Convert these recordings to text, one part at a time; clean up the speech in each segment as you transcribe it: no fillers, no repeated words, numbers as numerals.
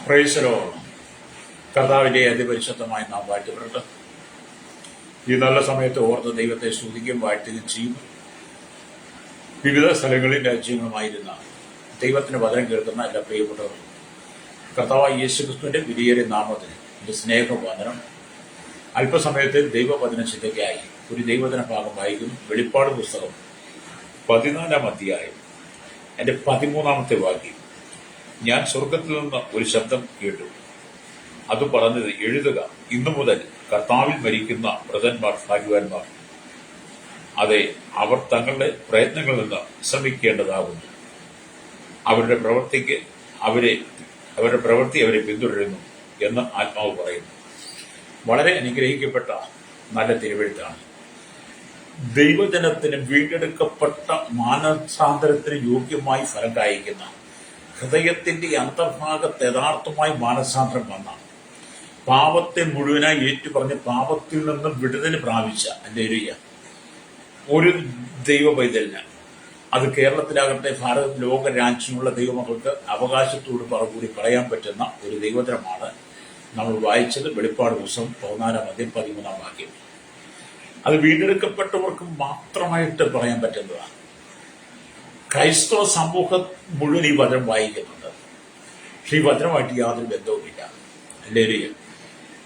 പ്രൈസലോ കർത്താവിന്റെ അതിപരിശുദ്ധമായ നാം വാഴ്ത്തപ്പെടട്ടെ. ഈ നല്ല സമയത്ത് ഓർത്ത് ദൈവത്തെ സ്തുതിക്കുകയും വാഴ്ത്തുകയും ചെയ്യും. വിവിധ സ്ഥലങ്ങളിൽ രാജ്യങ്ങളുമായിരുന്ന ദൈവത്തിന് വചനം കേൾക്കുന്ന എല്ലാ പ്രിയപ്പെട്ടവരും കർത്താവായ യേശുക്രിസ്തുവിന്റെ വിലയേറിയ നാമത്തിന് എന്റെ സ്നേഹവന്ദനം. അല്പസമയത്തിൽ ദൈവവചന ചിന്തയ്ക്കായി ഒരു ദൈവവചന ഭാഗം വായിക്കുന്നു. വെളിപ്പാട് പുസ്തകം 14-ാം അധ്യായം എൻ്റെ 13-ാമത്തെ വാക്യം. ഞാൻ സ്വർഗത്തിൽ നിന്ന് ഒരു ശബ്ദം കേട്ടു. അത് പറഞ്ഞത്, എഴുതുക, ഇന്നു മുതൽ കർത്താവിൽ മരിക്കുന്ന വ്രതന്മാർ ഭാഗ്യവാന്മാർ. അതെ, അവർ തങ്ങളുടെ പ്രയത്നങ്ങളിൽ നിന്ന് ശ്രമിക്കേണ്ടതാകുന്നു. അവരുടെ പ്രവൃത്തി അവരെ പിന്തുടരുന്നു എന്ന് ആത്മാവ് പറയുന്നു. വളരെ അനുഗ്രഹിക്കപ്പെട്ട നല്ല തിരുവെഴുത്താണ്. ദൈവജനത്തിന് വീണ്ടെടുക്കപ്പെട്ട മാനസാന്തരത്തിന് യോഗ്യമായി ഫലം കായ്ക്കുന്ന ഹൃദയത്തിന്റെ അന്തർഭാഗത്ത് യഥാർത്ഥമായി മാനസാന്തരം വന്ന പാപത്തെ മുഴുവനായി ഏറ്റുപറഞ്ഞ് പാപത്തിൽ നിന്ന് വിടുതൽ പ്രാപിച്ച ഹല്ലേലൂയ ഒരു ദൈവ പൈതലിന്, അത് കേരളത്തിലാകട്ടെ ഭാരത ലോക രാജ്യമുള്ള ദൈവമക്കൾക്ക് അവകാശത്തോട് കൂടി പറയാൻ പറ്റുന്ന ഒരു ദൈവജനമാണ് നമ്മൾ വായിച്ചത്. വെളിപ്പാട് പുസ്തകം 14-ാം അധ്യായം 13-ാം വാക്യം. അത് വീണ്ടെടുക്കപ്പെട്ടവർക്ക് മാത്രമായിട്ട് പറയാൻ പറ്റുന്നതാണ്. ക്രൈസ്തവ സമൂഹം മുഴുവൻ ഈ വചനം വായിക്കുന്നുണ്ട്. പക്ഷെ ഈ വചനമായിട്ട് യാതൊരു ബന്ധവുമില്ല. ഹല്ലേലൂയ.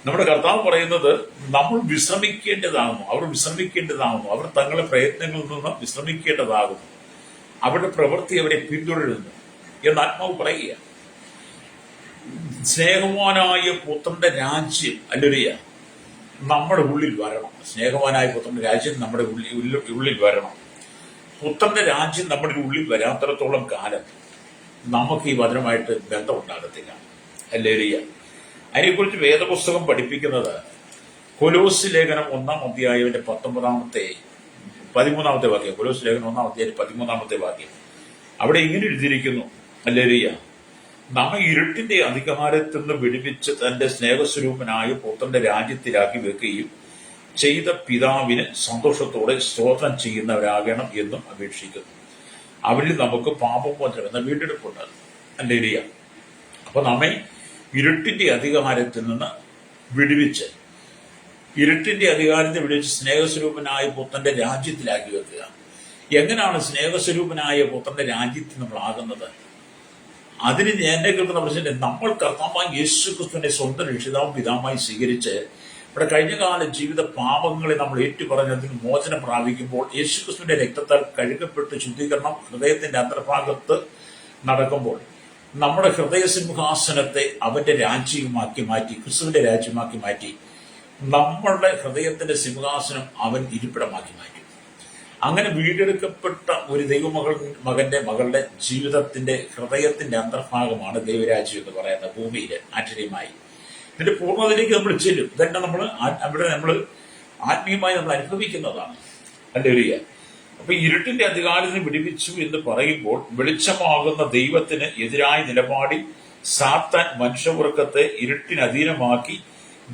നമ്മുടെ കർത്താവ് പറയുന്നത്, നമ്മൾ വിശ്രമിക്കേണ്ടതാകുന്നു, അവർ തങ്ങളുടെ പ്രയത്നങ്ങളിൽ നിന്ന് വിശ്രമിക്കേണ്ടതാകുന്നു, അവരുടെ പ്രവൃത്തി അവരെ പിന്തുടരുന്നു എന്ന് ആത്മാവ് പറയുക. സ്നേഹവാനായ പുത്രന്റെ രാജ്യം ഹല്ലേലൂയ നമ്മുടെ ഉള്ളിൽ വരണം. സ്നേഹവാനായ പുത്രന്റെ രാജ്യം നമ്മുടെ ഉള്ളിൽ വരണം. പുത്രന്റെ രാജ്യം നമ്മുടെ ഉള്ളിൽ വരാത്തിടത്തോളം കാലം നമുക്ക് ഈ വചനമായിട്ട് ബന്ധമുണ്ടാകത്തില്ല. ഹല്ലേലൂയ. അതിനെക്കുറിച്ച് വേദപുസ്തകം പഠിപ്പിക്കുന്നത് കൊലോസ് ലേഖനം 1-ാം അധ്യായത്തിന്റെ 13-ാമത്തെ വാക്യം. കൊലോസ് ലേഖനം 1-ാം അധ്യായം 13-ാമത്തെ വാക്യം. അവിടെ ഇങ്ങനെ എഴുതിയിരിക്കുന്നു, ഹല്ലേലൂയ, നമ്മെ ഇരുട്ടിന്റെ അധികാരത്തിൽ നിന്ന് വിടുവിച്ച് തന്റെ സ്നേഹസ്വരൂപനായ പുത്രന്റെ രാജ്യത്തിലാക്കി വെക്കുകയും ചെയ്ത പിതാവിന് സന്തോഷത്തോടെ സ്തോത്രം ചെയ്യുന്നവരാകണം എന്നും അപേക്ഷിക്കുന്നു. അവരിൽ നമുക്ക് പാപമോചനം എന്ന വീണ്ടെടുപ്പുണ്ട്. ഹല്ലേലൂയ. അപ്പൊ നമ്മെ ഇരുട്ടിന്റെ അധികാരത്തിൽ നിന്ന് വിടുവിച്ച് സ്നേഹസ്വരൂപനായ പുത്രന്റെ രാജ്യത്തിലാക്കി വെക്കുക. എങ്ങനെയാണ് സ്നേഹസ്വരൂപനായ പുത്രന്റെ രാജ്യത്തിൽ നമ്മൾ ആകുന്നത്? അതിന് എന്നെ കേൾക്കുന്ന പ്രശ്നം, നമ്മൾ കർത്താവായ യേശുക്രിസ്തുവിനെ സ്വന്തം രക്ഷിതാവും പിതാവുമായി സ്വീകരിച്ച് ഇവിടെ കഴിഞ്ഞകാല ജീവിത പാപങ്ങളെ നമ്മൾ ഏറ്റുപറഞ്ഞ് അതിന് മോചനം പ്രാപിക്കുമ്പോൾ യേശുക്രിസ്തുവിന്റെ രക്തത്താൽ കഴുകപ്പെട്ട് ശുദ്ധീകരണം ഹൃദയത്തിന്റെ അന്തർഭാഗത്ത് നടക്കുമ്പോൾ നമ്മുടെ ഹൃദയ സിംഹാസനത്തെ അവന്റെ രാജ്യമാക്കി മാറ്റി, ക്രിസ്തുവിന്റെ രാജ്യമാക്കി മാറ്റി, നമ്മളുടെ ഹൃദയത്തിന്റെ സിംഹാസനം അവൻ ഇരിപ്പിടമാക്കി മാറ്റി. അങ്ങനെ വീണ്ടെടുക്കപ്പെട്ട ഒരു മകളുടെ ജീവിതത്തിന്റെ ഹൃദയത്തിന്റെ അന്തർഭാഗമാണ് ദൈവരാജ്യം എന്ന് പറയുന്നത്. ഭൂമിയിൽ ആശ്ചര്യമായി ഇതിന്റെ പൂർണ്ണതയിലേക്ക് നമ്മൾ ചെല്ലും. ഇതെല്ലാം നമ്മൾ ആത്മീയമായി നമ്മൾ അനുഭവിക്കുന്നതാണ്. ഹല്ലേലൂയ. അപ്പൊ ഇരുട്ടിന്റെ അധികാരത്തിന് വിടുവിച്ചു എന്ന് പറയുമ്പോൾ വെളിച്ചമാകുന്ന ദൈവത്തിന് എതിരായ നിലപാടിൽ സാത്താൻ മനുഷ്യവർഗത്തെ ഇരുട്ടിന് അധീനമാക്കി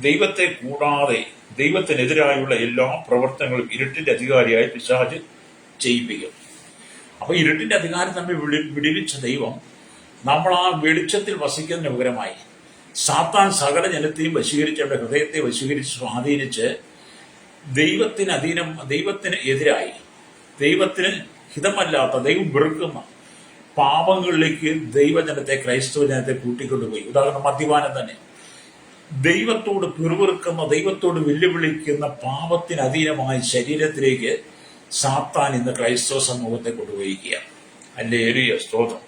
ദൈവത്തെ കൂടാതെ ദൈവത്തിനെതിരായുള്ള എല്ലാ പ്രവർത്തനങ്ങളും ഇരുട്ടിന്റെ അധികാരിയായി പിശാച് ചെയ്യിപ്പിക്കും. അപ്പൊ ഇരുട്ടിന്റെ അധികാരം നമ്മെ വിടുവിച്ച ദൈവം നമ്മൾ ആ വെളിച്ചത്തിൽ വസിക്കുന്നതിന് പകരമായി സാത്താൻ സകല ജനത്തെയും വശീകരിച്ച് അവരുടെ ഹൃദയത്തെ വശീകരിച്ച് സ്വാധീനിച്ച് ദൈവത്തിന് എതിരായി, ദൈവത്തിന് ഹിതമല്ലാത്ത, ദൈവം വെറുക്കുന്ന പാപങ്ങളിലേക്ക് ക്രൈസ്തവ ജനത്തെ കൂട്ടിക്കൊണ്ടുപോയി. ഉദാഹരണം, മദ്യപാനം തന്നെ. ദൈവത്തോട് പിറുപിറുക്കുന്ന, ദൈവത്തോട് വെല്ലുവിളിക്കുന്ന പാപത്തിന് അധീനമായ ശരീരത്തിലേക്ക് സാത്താൻ ഇന്ന് ക്രൈസ്തവ സമൂഹത്തെ കൊണ്ടുപോയിരിക്കുക. ഹല്ലേലൂയ, സ്തോത്രം.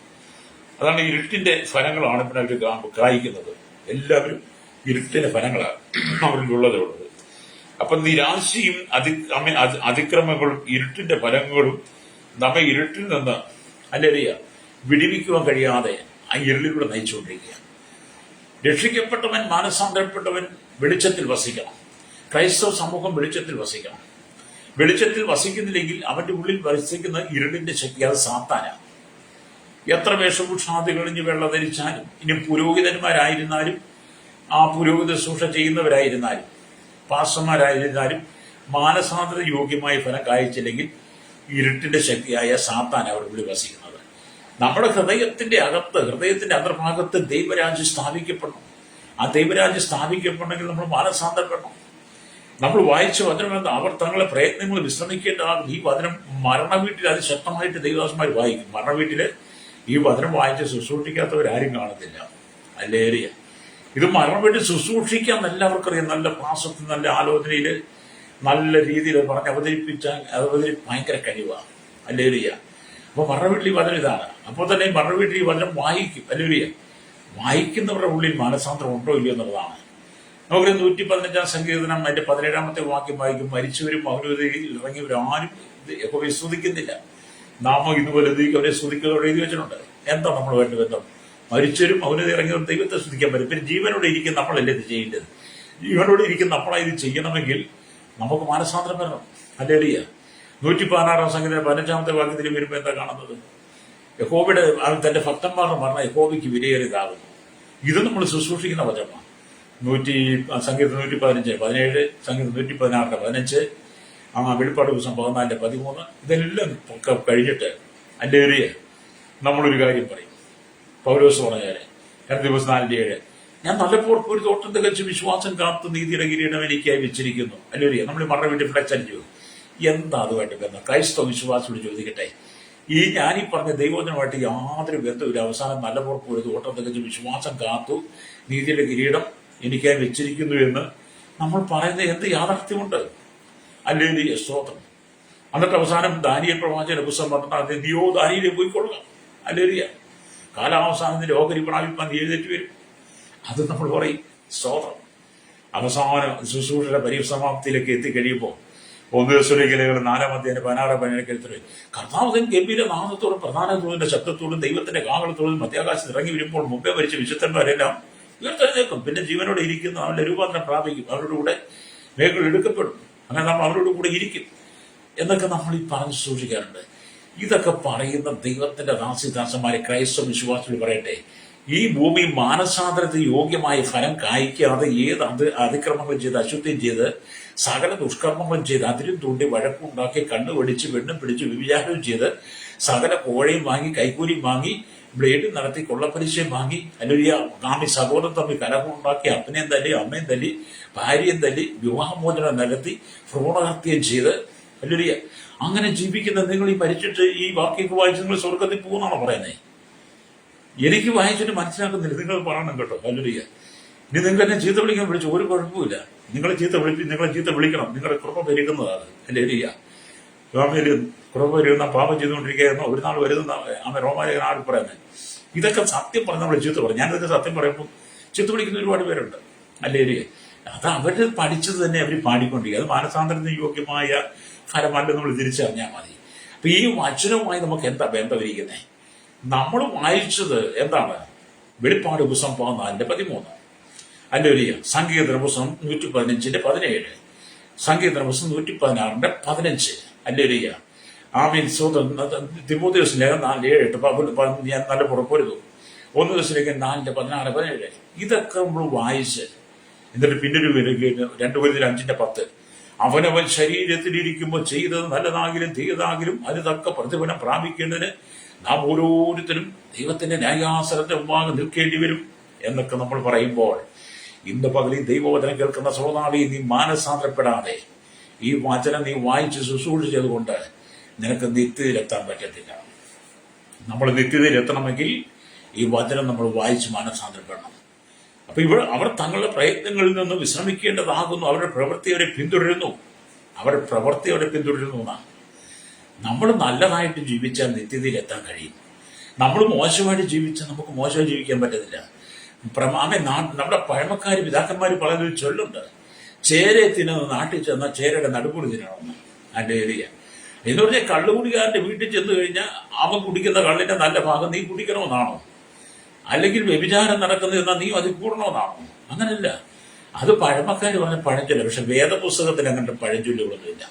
അതാണ് ഇരുട്ടിന്റെ ഫലങ്ങളാണ് പിന്നെ അവർ കായ്ക്കുന്നത്. എല്ലാവരും ഇരുട്ടിന്റെ ഫലങ്ങളാണ് അവരിലുള്ളത്. അപ്പൊ നിരാശയും അതിക്രമങ്ങളും ഇരുട്ടിന്റെ ഫലങ്ങളും നമ്മെ ഇരുട്ടിൽ നിന്ന് ഹല്ലേലൂയ വിടുവിക്കുവാൻ കഴിയാതെ ആ ഇരുളിലൂടെ നയിച്ചുകൊണ്ടിരിക്കുക. രക്ഷിക്കപ്പെട്ടവൻ, മാനസാന്തരപ്പെട്ടവൻ വെളിച്ചത്തിൽ വസിക്കണം. ക്രൈസ്തവ സമൂഹം വെളിച്ചത്തിൽ വസിക്കണം. വെളിച്ചത്തിൽ വസിക്കുന്നില്ലെങ്കിൽ അവന്റെ ഉള്ളിൽ വസിക്കുന്ന ഇരുളിന്റെ ശക്തി അത് സാത്താനാണ്. എത്ര വേഷഭൂഷാദികളിഞ്ഞ് വെള്ള ധരിച്ചാലും, ഇനി പുരോഹിതന്മാരായിരുന്നാലും, ആ പുരോഹിത ശുശ്രൂഷ ചെയ്യുന്നവരായിരുന്നാലും, പാസ്റ്റർമാരായിരുന്നാലും, മാനസാന്തര യോഗ്യമായ ഫലം കായ്ച്ചില്ലെങ്കിൽ ഇരുട്ടിന്റെ ശക്തിയായ സാത്താൻ അവരുടെ ഉള്ളിൽ വസിക്കുന്നത്. നമ്മുടെ ഹൃദയത്തിന്റെ അന്തർഭാഗത്ത് ദൈവരാജ്യം സ്ഥാപിക്കപ്പെടണം. ആ ദൈവരാജ്യം സ്ഥാപിക്കപ്പെടണമെങ്കിൽ നമ്മൾ മാനസാന്തരപ്പെടണം. നമ്മൾ വായിച്ച വചനമെന്ന് അവർ തങ്ങളുടെ പ്രയത്നങ്ങൾ വിശ്രമിക്കേണ്ടതാകും. ഈ വചനം മരണവീട്ടിൽ അതിശക്തമായിട്ട് ദൈവദാസന്മാർ വായിക്കും. മരണവീട്ടില് ഈ വചനം വായിച്ച് ശുശ്രൂഷിക്കാത്തവരാരും കാണത്തില്ല. ഹല്ലേലൂയ. ഇത് മരണവീട്ടിൽ ശുശ്രൂഷിക്കാൻ എല്ലാവർക്കും അറിയാം. നല്ല ക്ലാസ്സത്തിൽ, നല്ല ആലോചനയിൽ, നല്ല രീതിയിൽ പറഞ്ഞ് അവതരിപ്പിച്ച് ഭയങ്കര കഴിവാണ്. ഹല്ലേലൂയ. അപ്പൊ മരണവീട്ടിൽ ഈ വചനം ഇതാണ്. അപ്പോൾ തന്നെ മരണവീട്ടിൽ ഈ വചനം വായിക്കും. ഹല്ലേലൂയ. വായിക്കുന്നവരുടെ ഉള്ളിൽ മാനസാന്തരം ഉണ്ടോ ഇല്ലയോ എന്നുള്ളതാണ്. നമുക്ക് 115 സങ്കീർത്തനം അതിന്റെ 17 വാക്യം വായിക്കും. മരിച്ചവരും മൗനതയിൽ ഇറങ്ങിയവരും ആരും യഹോവയെ സ്തുതിക്കുന്നില്ല. നാമോ ഇതുപോലെ അവരെ സ്തുതിക്കുന്നതോടെ എഴുതി വെച്ചിട്ടുണ്ട്. എന്താ നമ്മൾ വേണ്ട ബന്ധം? മരിച്ചവരും മൗനത ഇറങ്ങിയവരും ദൈവത്തെ സ്തുതിക്കാൻ പറ്റും. പിന്നെ ജീവനോടെ ഇരിക്കുന്ന നമ്മളല്ലേ ഇത് ചെയ്യേണ്ടത്. ജീവനോടെ ഇരിക്കുന്ന നമ്മളായി ഇത് ചെയ്യണമെങ്കിൽ നമുക്ക് മാനസാന്തരം വരണം. ഹല്ലേലൂയ. 116 സങ്കീർത്തനം 15 വാക്യത്തിൽ വരുമ്പോൾ എന്താ കാണുന്നത്? യഹോവയുടെ തന്റെ ഭക്തന്മാരുടെ മരണം യഹോവയ്ക്ക് വിലയേറിയതാകുന്നു. ഇത് നമ്മൾ ശുശ്രൂഷിക്കുന്ന വചനമാണ്. സങ്കീർത്തനം 115, 17, സങ്കീർത്തനം 116, 15, വെളിപ്പാട് ദിവസം 14, 13 ഇതെല്ലാം കഴിഞ്ഞിട്ട് ഹല്ലേലൂയ നമ്മളൊരു കാര്യം പറയും. പൗലോസ് പറഞ്ഞാല് 2 ദിവസം 4:7 ഞാൻ നല്ലപ്പോൾ ഒരു തോട്ടം തികച്ച് വിശ്വാസം കാത്ത് നീതിയുടെ കിരീടം എനിക്കായി വെച്ചിരിക്കുന്നു. ഹല്ലേലൂയ. നമ്മൾ മറ വീട്ടിൽ ഫ്ലക്സ് അടിച്ചു. എന്താ അതുമായിട്ട് ബന്ധം? ക്രൈസ്തവ വിശ്വാസത്തോട് ചോദിക്കട്ടെ. ഞാനീ പറഞ്ഞ ദൈവജനമായിട്ട് യാതൊരു ബന്ധമില്ല. അവസാനം നല്ല പുറപ്പ് ഒരു തോട്ടം തികച്ച് വിശ്വാസം കാത്തു നീതിയുടെ കിരീടം എനിക്കായി വെച്ചിരിക്കുന്നു എന്ന് നമ്മൾ പറയുന്നത് എന്ത് യാഥാർത്ഥ്യമുണ്ട്? ഹല്ലേലൂയ, സ്തോത്രം. എന്നിട്ട് അവസാനം ദാനിയേൽ പ്രവാചകന്റെ പുസ്തകം പറഞ്ഞാൽ നീയോ ദാനിയേലേ പോയിക്കൊള്ളുക. ഹല്ലേലൂയ. കാലാവസാനത്തിന്റെ ഓഹരി പ്രാപിപ്പാൻ എഴുന്നേറ്റ് വരും. അത് നമ്മൾ പറയും. സ്തോത്രം. അവസാന ശുശ്രൂഷയുടെ പരിസമാപ്തിയിലേക്ക് എത്തിക്കഴിയുമ്പോൾ 1 Thessalonians 4:16 കർത്താവ് ഗംഭീര നാമത്തോടും പ്രധാന ദൂതന്റെ ശബ്ദത്തോടും ദൈവത്തിന്റെ കാഹളത്തോടും മധ്യാകാശത്ത് ഇറങ്ങി വരുമ്പോൾ മുമ്പേ മരിച്ച വിശുദ്ധന്മാരെല്ലാം ഉയർത്തെഴുന്നേൽക്കും. പിന്നെ ജീവനോടെ ഇരിക്കുന്ന അവരുടെ രൂപാന്തരം പ്രാപിക്കും. അവരുടെ കൂടെ മേഘങ്ങൾ എടുക്കപ്പെടും. അങ്ങനെ നമ്മൾ അവരുടെ കൂടെ ഇരിക്കും എന്നൊക്കെ നമ്മൾ ഈ പറഞ്ഞ് സൂക്ഷിക്കാറുണ്ട്. ഇതൊക്കെ പറയുന്ന ദൈവത്തിന്റെ ദാസിദാസന്മാരെ ക്രൈസ്തവ വിശ്വാസികൾ പറയട്ടെ, ഈ ഭൂമി മാനസാന്തരത്തിന് യോഗ്യമായ ഫലം കായ്ക്കാതെ അതിക്രമങ്ങൾ ചെയ്ത് അശുദ്ധിയും ചെയ്ത് സകല ദുഷ്കർമ്മങ്ങളും ചെയ്ത് അതിരും തൂണ്ടി വഴക്കുണ്ടാക്കി കണ്ണു വെടിച്ച് വെണ്ണും പിടിച്ച് വ്യഭിചാരവും ചെയ്ത് സകല കോഴയും വാങ്ങി കൈക്കൂലിയും വാങ്ങി ബ്ലേഡ് നടത്തി കൊള്ളപ്പലിശയും വാങ്ങി അല്ലെങ്കിൽ കാമി സഹോദരൻ തമ്മിൽ കലഹമുണ്ടാക്കി അപ്പനെയും തല്ലി അമ്മയും തല്ലി ഭാര്യയും തല്ലി വിവാഹമോചനം നടത്തി ഭ്രൂണഹത്യം ചെയ്ത് അല്ലെങ്കിൽ അങ്ങനെ ജീവിക്കുന്ന നിങ്ങൾ ഈ മരിച്ചിട്ട് ഈ വാക്യൊക്കെ വായിച്ച് നിങ്ങൾ സ്വർഗത്തിൽ പോകുന്നാണോ പറയുന്നത്? എനിക്ക് വായിച്ചിട്ട് മനസ്സിലാക്കുന്നില്ല. നിങ്ങൾ പറയണം കേട്ടോ. ഹല്ലേലൂയ. ഇനി നിങ്ങൾ എന്നെ ചീത്ത വിളിക്കാൻ വിളിച്ചു ഒരു കുഴപ്പമില്ല. നിങ്ങളെ ചീത്ത വിളിക്കണം. നിങ്ങളുടെ കൃപ പെരുകുന്നതാണ്. ഹല്ലേലൂയ. റോമയിൽ കൃപ പെരുകുന്ന പാപം ചെയ്തുകൊണ്ടിരിക്കുകയായിരുന്നു. ഒരു നാൾ വരുന്ന റോമാനാട് പറയുന്നത്. ഇതൊക്കെ സത്യം പറഞ്ഞ് നമ്മൾ ചീത്ത പറയും. ഞാനിതൊക്കെ സത്യം പറയുമ്പോൾ ചീത്ത വിളിക്കുന്ന ഒരുപാട് പേരുണ്ട്. ഹല്ലേലൂയ. അത് അവർ പഠിച്ചത് തന്നെ അവർ പാടിക്കൊണ്ടിരിക്കുക. അത് മാനസാന്തരത്തിന് യോഗ്യമായ ഫലമല്ല നമ്മൾ തിരിച്ചറിഞ്ഞാൽ മതി. അപ്പൊ ഈ വചനവുമായി നമുക്ക് എന്താ ബന്ധമിരിക്കുന്നത്? നമ്മൾ വായിച്ചത് എന്താണ്? വെളിപ്പാട് പുസ്തകം 14:13, ഹല്ലേലൂയ. സങ്കീർത്തന പുസ്തകം 115:17, സങ്കീർത്തന പുസ്തകം 116:15, ഹല്ലേലൂയ. ആമീൻ. തിമോഥെയോസ് ലേഖനം 4:7 ഞാൻ നല്ല പുറപ്പെടുന്നു. 1 Thessalonians 4:16-17 ഇതൊക്കെ നമ്മൾ വായിച്ച് എന്നിട്ട് പിന്നെ 2 Corinthians 5:10 അവനവൻ ശരീരത്തിലിരിക്കുമ്പോൾ ചെയ്തത് നല്ലതാകിലും തീയതാകിലും അത് തക്ക പ്രതിഫലം പ്രാപിക്കേണ്ടതിന് നാം ഓരോരുത്തരും ദൈവത്തിന്റെ ന്യായാസനത്തെ മുമ്പാകെ നിൽക്കേണ്ടി വരും എന്നൊക്കെ നമ്മൾ പറയുമ്പോൾ ഇന്ന് പകലിൽ ദൈവവചനം കേൾക്കുന്ന ശ്രോതാവി, നീ മാനസാന്തരപ്പെടാതെ ഈ വചനം നീ വായിച്ച് ശുശ്രൂഷിച്ചത് കൊണ്ട് നിനക്ക് നിത്യതയിലെത്താൻ പറ്റത്തില്ല. നമ്മൾ നിത്യതയിലെത്തണമെങ്കിൽ ഈ വചനം നമ്മൾ വായിച്ച് മാനസാന്തരപ്പെടണം. അപ്പൊ അവർ തങ്ങളുടെ പ്രയത്നങ്ങളിൽ നിന്ന് വിശ്രമിക്കേണ്ടതാകുന്നു. അവരുടെ പ്രവൃത്തി അവരെ പിന്തുടരുന്നു. എന്നാണ്. നമ്മൾ നല്ലതായിട്ട് ജീവിച്ചാൽ നിത്യതയിൽ എത്താൻ കഴിയും. നമ്മൾ മോശമായിട്ട് ജീവിച്ചാൽ നമുക്ക് മോശമായി ജീവിക്കാൻ പറ്റത്തില്ല. നമ്മുടെ പഴമക്കാർ പിതാക്കന്മാർ പറയുന്നൊരു ചൊല്ലുണ്ട്, ചേരയെ തിന്നുന്ന നാട്ടിൽ ചെന്നാൽ ചേരയുടെ നടുപൊടി തിന്നണമെന്ന്. ഹല്ലേലൂയ. എന്ന് പറഞ്ഞാൽ കള്ളുകുടിക്കാരന്റെ വീട്ടിൽ ചെന്ന് കഴിഞ്ഞാൽ അവൻ കുടിക്കുന്ന കള്ളിന്റെ നല്ല ഭാഗം നീ കുടിക്കണമെന്നാണോ? അല്ലെങ്കിൽ വ്യഭിചാരം നടക്കുന്നതെന്നാൽ നീ അത് കൂടണമെന്നാണോ? അങ്ങനല്ല. അത് പഴമക്കാർ പറഞ്ഞ പഴഞ്ചൊല്ല. പക്ഷെ വേദപുസ്തകത്തിൽ അങ്ങനത്തെ പഴഞ്ചൊല്ലുകളൊന്നുമില്ല.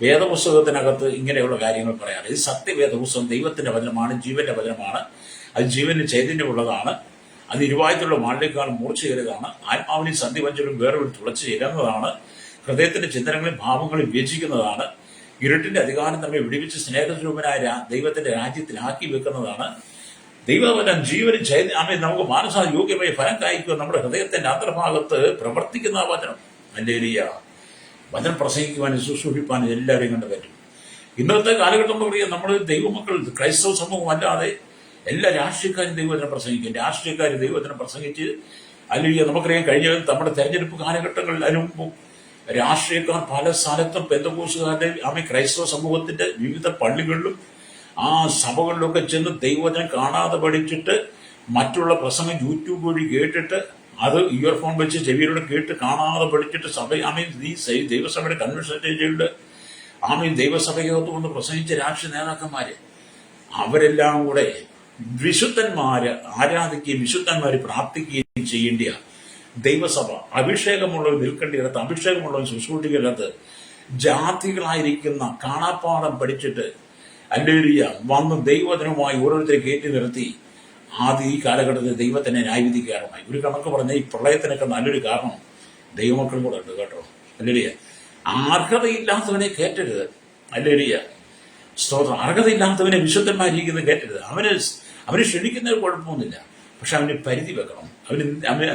വേദപുസ്തകത്തിനകത്ത് ഇങ്ങനെയുള്ള കാര്യങ്ങൾ പറയാറ്. ഇത് സത്യവേദപുസ്തകം ദൈവത്തിന്റെ വചനമാണ്, ജീവന്റെ വചനമാണ്. അത് ജീവന് ചൈതന്യമുള്ളതാണ്. അത് ഇരുവായത്തിലുള്ള മാളിനേക്കാൾ മൂർച്ചയേറിയതാണ്. ആത്മാവിനെ സന്ധിവഞ്ചലും വേറെ തുളച്ച് ചേരുന്നതാണ്. ഹൃദയത്തിന്റെ ചിന്തനങ്ങളെയും ഭാവങ്ങളെയും വിവേചിക്കുന്നതാണ്. ഇരുട്ടിന്റെ അധികാരം നമ്മെ വിടിവിച്ച് സ്നേഹസ്വരൂപനായ ദൈവത്തിന്റെ രാജ്യത്തിലാക്കി വെക്കുന്നതാണ് ദൈവവചനം. ജീവനും ആമേൻ നമുക്ക് മാനസാ യോഗ്യമായി ഫലം കായ്ക്കുക നമ്മുടെ ഹൃദയത്തിന്റെ അന്തർഭാഗത്ത് പ്രവർത്തിക്കുന്ന വചനം. ഹല്ലേലൂയ. വചനം പ്രസംഗിക്കുവാനും ശുശ്രൂഷിപ്പാനും എല്ലാവരെയും കൊണ്ട് പറ്റും. ഇന്നത്തെ കാലഘട്ടം എന്ന് പറയുക നമ്മൾ ദൈവമക്കൾ ക്രൈസ്തവ സമൂഹം അല്ലാതെ എല്ലാ രാഷ്ട്രീയക്കാരും ദൈവവചനം പ്രസംഗിക്കും. രാഷ്ട്രീയക്കാർ ദൈവവചനം പ്രസംഗിച്ച് അല്ലെങ്കിൽ നമുക്കറിയാം കഴിഞ്ഞ നമ്മുടെ തെരഞ്ഞെടുപ്പ് കാലഘട്ടങ്ങളിൽ അതിനുമുമ്പും രാഷ്ട്രീയക്കാർ പല സ്ഥലത്തും പെന്തക്കോസ്തുകാരുടെ ക്രൈസ്തവ സമൂഹത്തിന്റെ വിവിധ പള്ളികളിലും ആ സഭകളിലൊക്കെ ചെന്ന് ദൈവവചനം കാണാതെ പഠിച്ചിട്ട് മറ്റുള്ള പ്രസംഗം യൂട്യൂബ് വഴി കേട്ടിട്ട് അത് ഇയർഫോൺ വെച്ച് ചെവിയിലൂടെ കേട്ട് കാണാതെ പഠിച്ചിട്ട് സഭ ഈ ദൈവസഭയുടെ കൺവെൻഷൻ സ്റ്റേജുകളുടെ ദൈവസഭയ്ക്കകത്ത് വന്ന് പ്രസംഗിച്ച രാഷ്ട്രീയ നേതാക്കന്മാര് അവരെല്ലാം കൂടെ വിശുദ്ധന്മാര് ആരാധിക്കുകയും വിശുദ്ധന്മാര് പ്രാർത്ഥിക്കുകയും ചെയ്യേണ്ട ദൈവസഭ അഭിഷേകമുള്ളവർ നിൽക്കേണ്ടിയിടത്ത് അഭിഷേകമുള്ളവർ ശുശ്രൂഷിക്കരുത് ജാതികളായിരിക്കുന്ന കാണാപ്പാടം പഠിച്ചിട്ട് ഹല്ലേലൂയ വന്ന് ദൈവവചനവുമായി ഓരോരുത്തരെ കയറ്റി നിർത്തി ആദ്യ ഈ കാലഘട്ടത്തിൽ ദൈവത്തിനെ ന്യായവിധിക്കാരമായി ഒരു കണക്ക് പറഞ്ഞ ഈ പ്രളയത്തിനൊക്കെ നല്ലൊരു കാരണം ദൈവമക്കളും കൂടെ ഉണ്ട് കേട്ടോ. ഹല്ലേലൂയ. അർഹതയില്ലാത്തവനെ കയറ്റരുത്. ഹല്ലേലൂയ. സ്തോത്രം. അർഹതയില്ലാത്തവനെ വിശുദ്ധന്മാരിക്കുന്നത് കയറ്റരുത്. അവന് ക്ഷണിക്കുന്നതിന് കുഴപ്പമൊന്നുമില്ല, പക്ഷെ അവന് പരിധി വെക്കണം. അവന്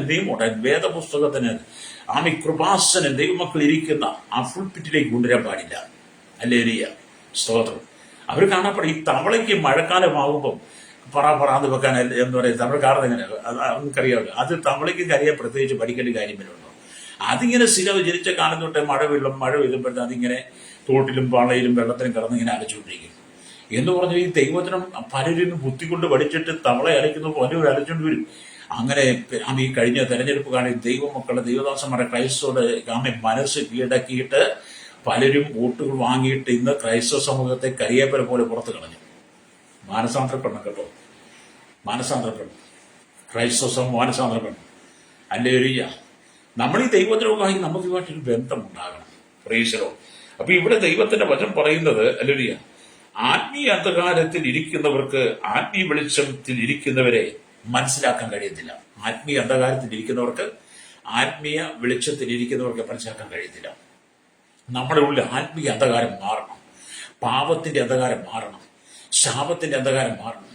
നിയമമുണ്ട്. വേദപുസ്തകത്തിന് കൃപാസനം ദൈവമക്കൾ ഇരിക്കുന്ന ആ ഫുൾപിറ്റിലേക്ക് കൊണ്ടുവരാൻ പാടില്ല. ഹല്ലേലൂയ. സ്തോത്രം. അവർ കാണപ്പെടാം. ഈ തവളയ്ക്ക് മഴക്കാലമാകുമ്പം പറാന്ന് വെക്കാൻ എന്ന് പറയും. തമിഴ്ക്കാരത് എങ്ങനെയാണ് നമുക്കറിയാമല്ലോ. അത് തവളയ്ക്ക് കറിയാൻ പ്രത്യേകിച്ച് പഠിക്കേണ്ട കാര്യമില്ലുണ്ടോ. അതിങ്ങനെ സ്ഥിരം ജനിച്ച കാലം തൊട്ടേ മഴ പെയ്യുമ്പോഴത്തെ അതിങ്ങനെ തോട്ടിലും പാളയിലും വെള്ളത്തിലും കിടന്നിങ്ങനെ അലച്ചുകൊണ്ടിരിക്കും. എന്ന് പറഞ്ഞാൽ ഈ ദൈവത്തിനും പലരും ബുദ്ധിക്കൊണ്ട് പഠിച്ചിട്ട് തവള അലയ്ക്കുന്ന പോലെ അലച്ചുകൊണ്ട് വരും. അങ്ങനെ ഈ കഴിഞ്ഞ തെരഞ്ഞെടുപ്പ് കാണി ദൈവമക്കളുടെ ദൈവദാസന്മാരുടെ ക്രൈസ്തവരുടെ മനസ്സ് കീഴടക്കിയിട്ട് പലരും വോട്ടുകൾ വാങ്ങിയിട്ട് ഇന്ന് ക്രൈസ്തവ സമൂഹത്തെ കരിയേപ്പല പോലെ പുറത്തു കളഞ്ഞു. മാനസാന്തരപ്പെടണം കേട്ടോ. മാനസാന്തരപ്പെടണം. ക്രൈസ്തവ സമൂഹം മാനസാന്തരപ്പെടണം. ഹല്ലേലൂയ. നമ്മൾ ഈ ദൈവത്തിനുമായി നമുക്ക് ഇതുമായിട്ടൊരു ബന്ധമുണ്ടാകണം. പ്രൈസലോ. അപ്പൊ ഇവിടെ ദൈവത്തിന്റെ വചനം പറയുന്നത് ഹല്ലേലൂയ, ആത്മീയ അന്ധകാരത്തിൽ ഇരിക്കുന്നവർക്ക് ആത്മീയ വെളിച്ചത്തിൽ ഇരിക്കുന്നവരെ മനസ്സിലാക്കാൻ കഴിയത്തില്ല. ആത്മീയ അന്ധകാരത്തിൽ ഇരിക്കുന്നവർക്ക് ആത്മീയ വെളിച്ചത്തിൽ ഇരിക്കുന്നവർക്ക് മനസ്സിലാക്കാൻ കഴിയത്തില്ല. നമ്മുടെ ഉള്ളിൽ ആത്മീയ അന്ധകാരം മാറണം. പാപത്തിന്റെ അന്ധകാരം മാറണം. ശാപത്തിന്റെ അന്ധകാരം മാറണം.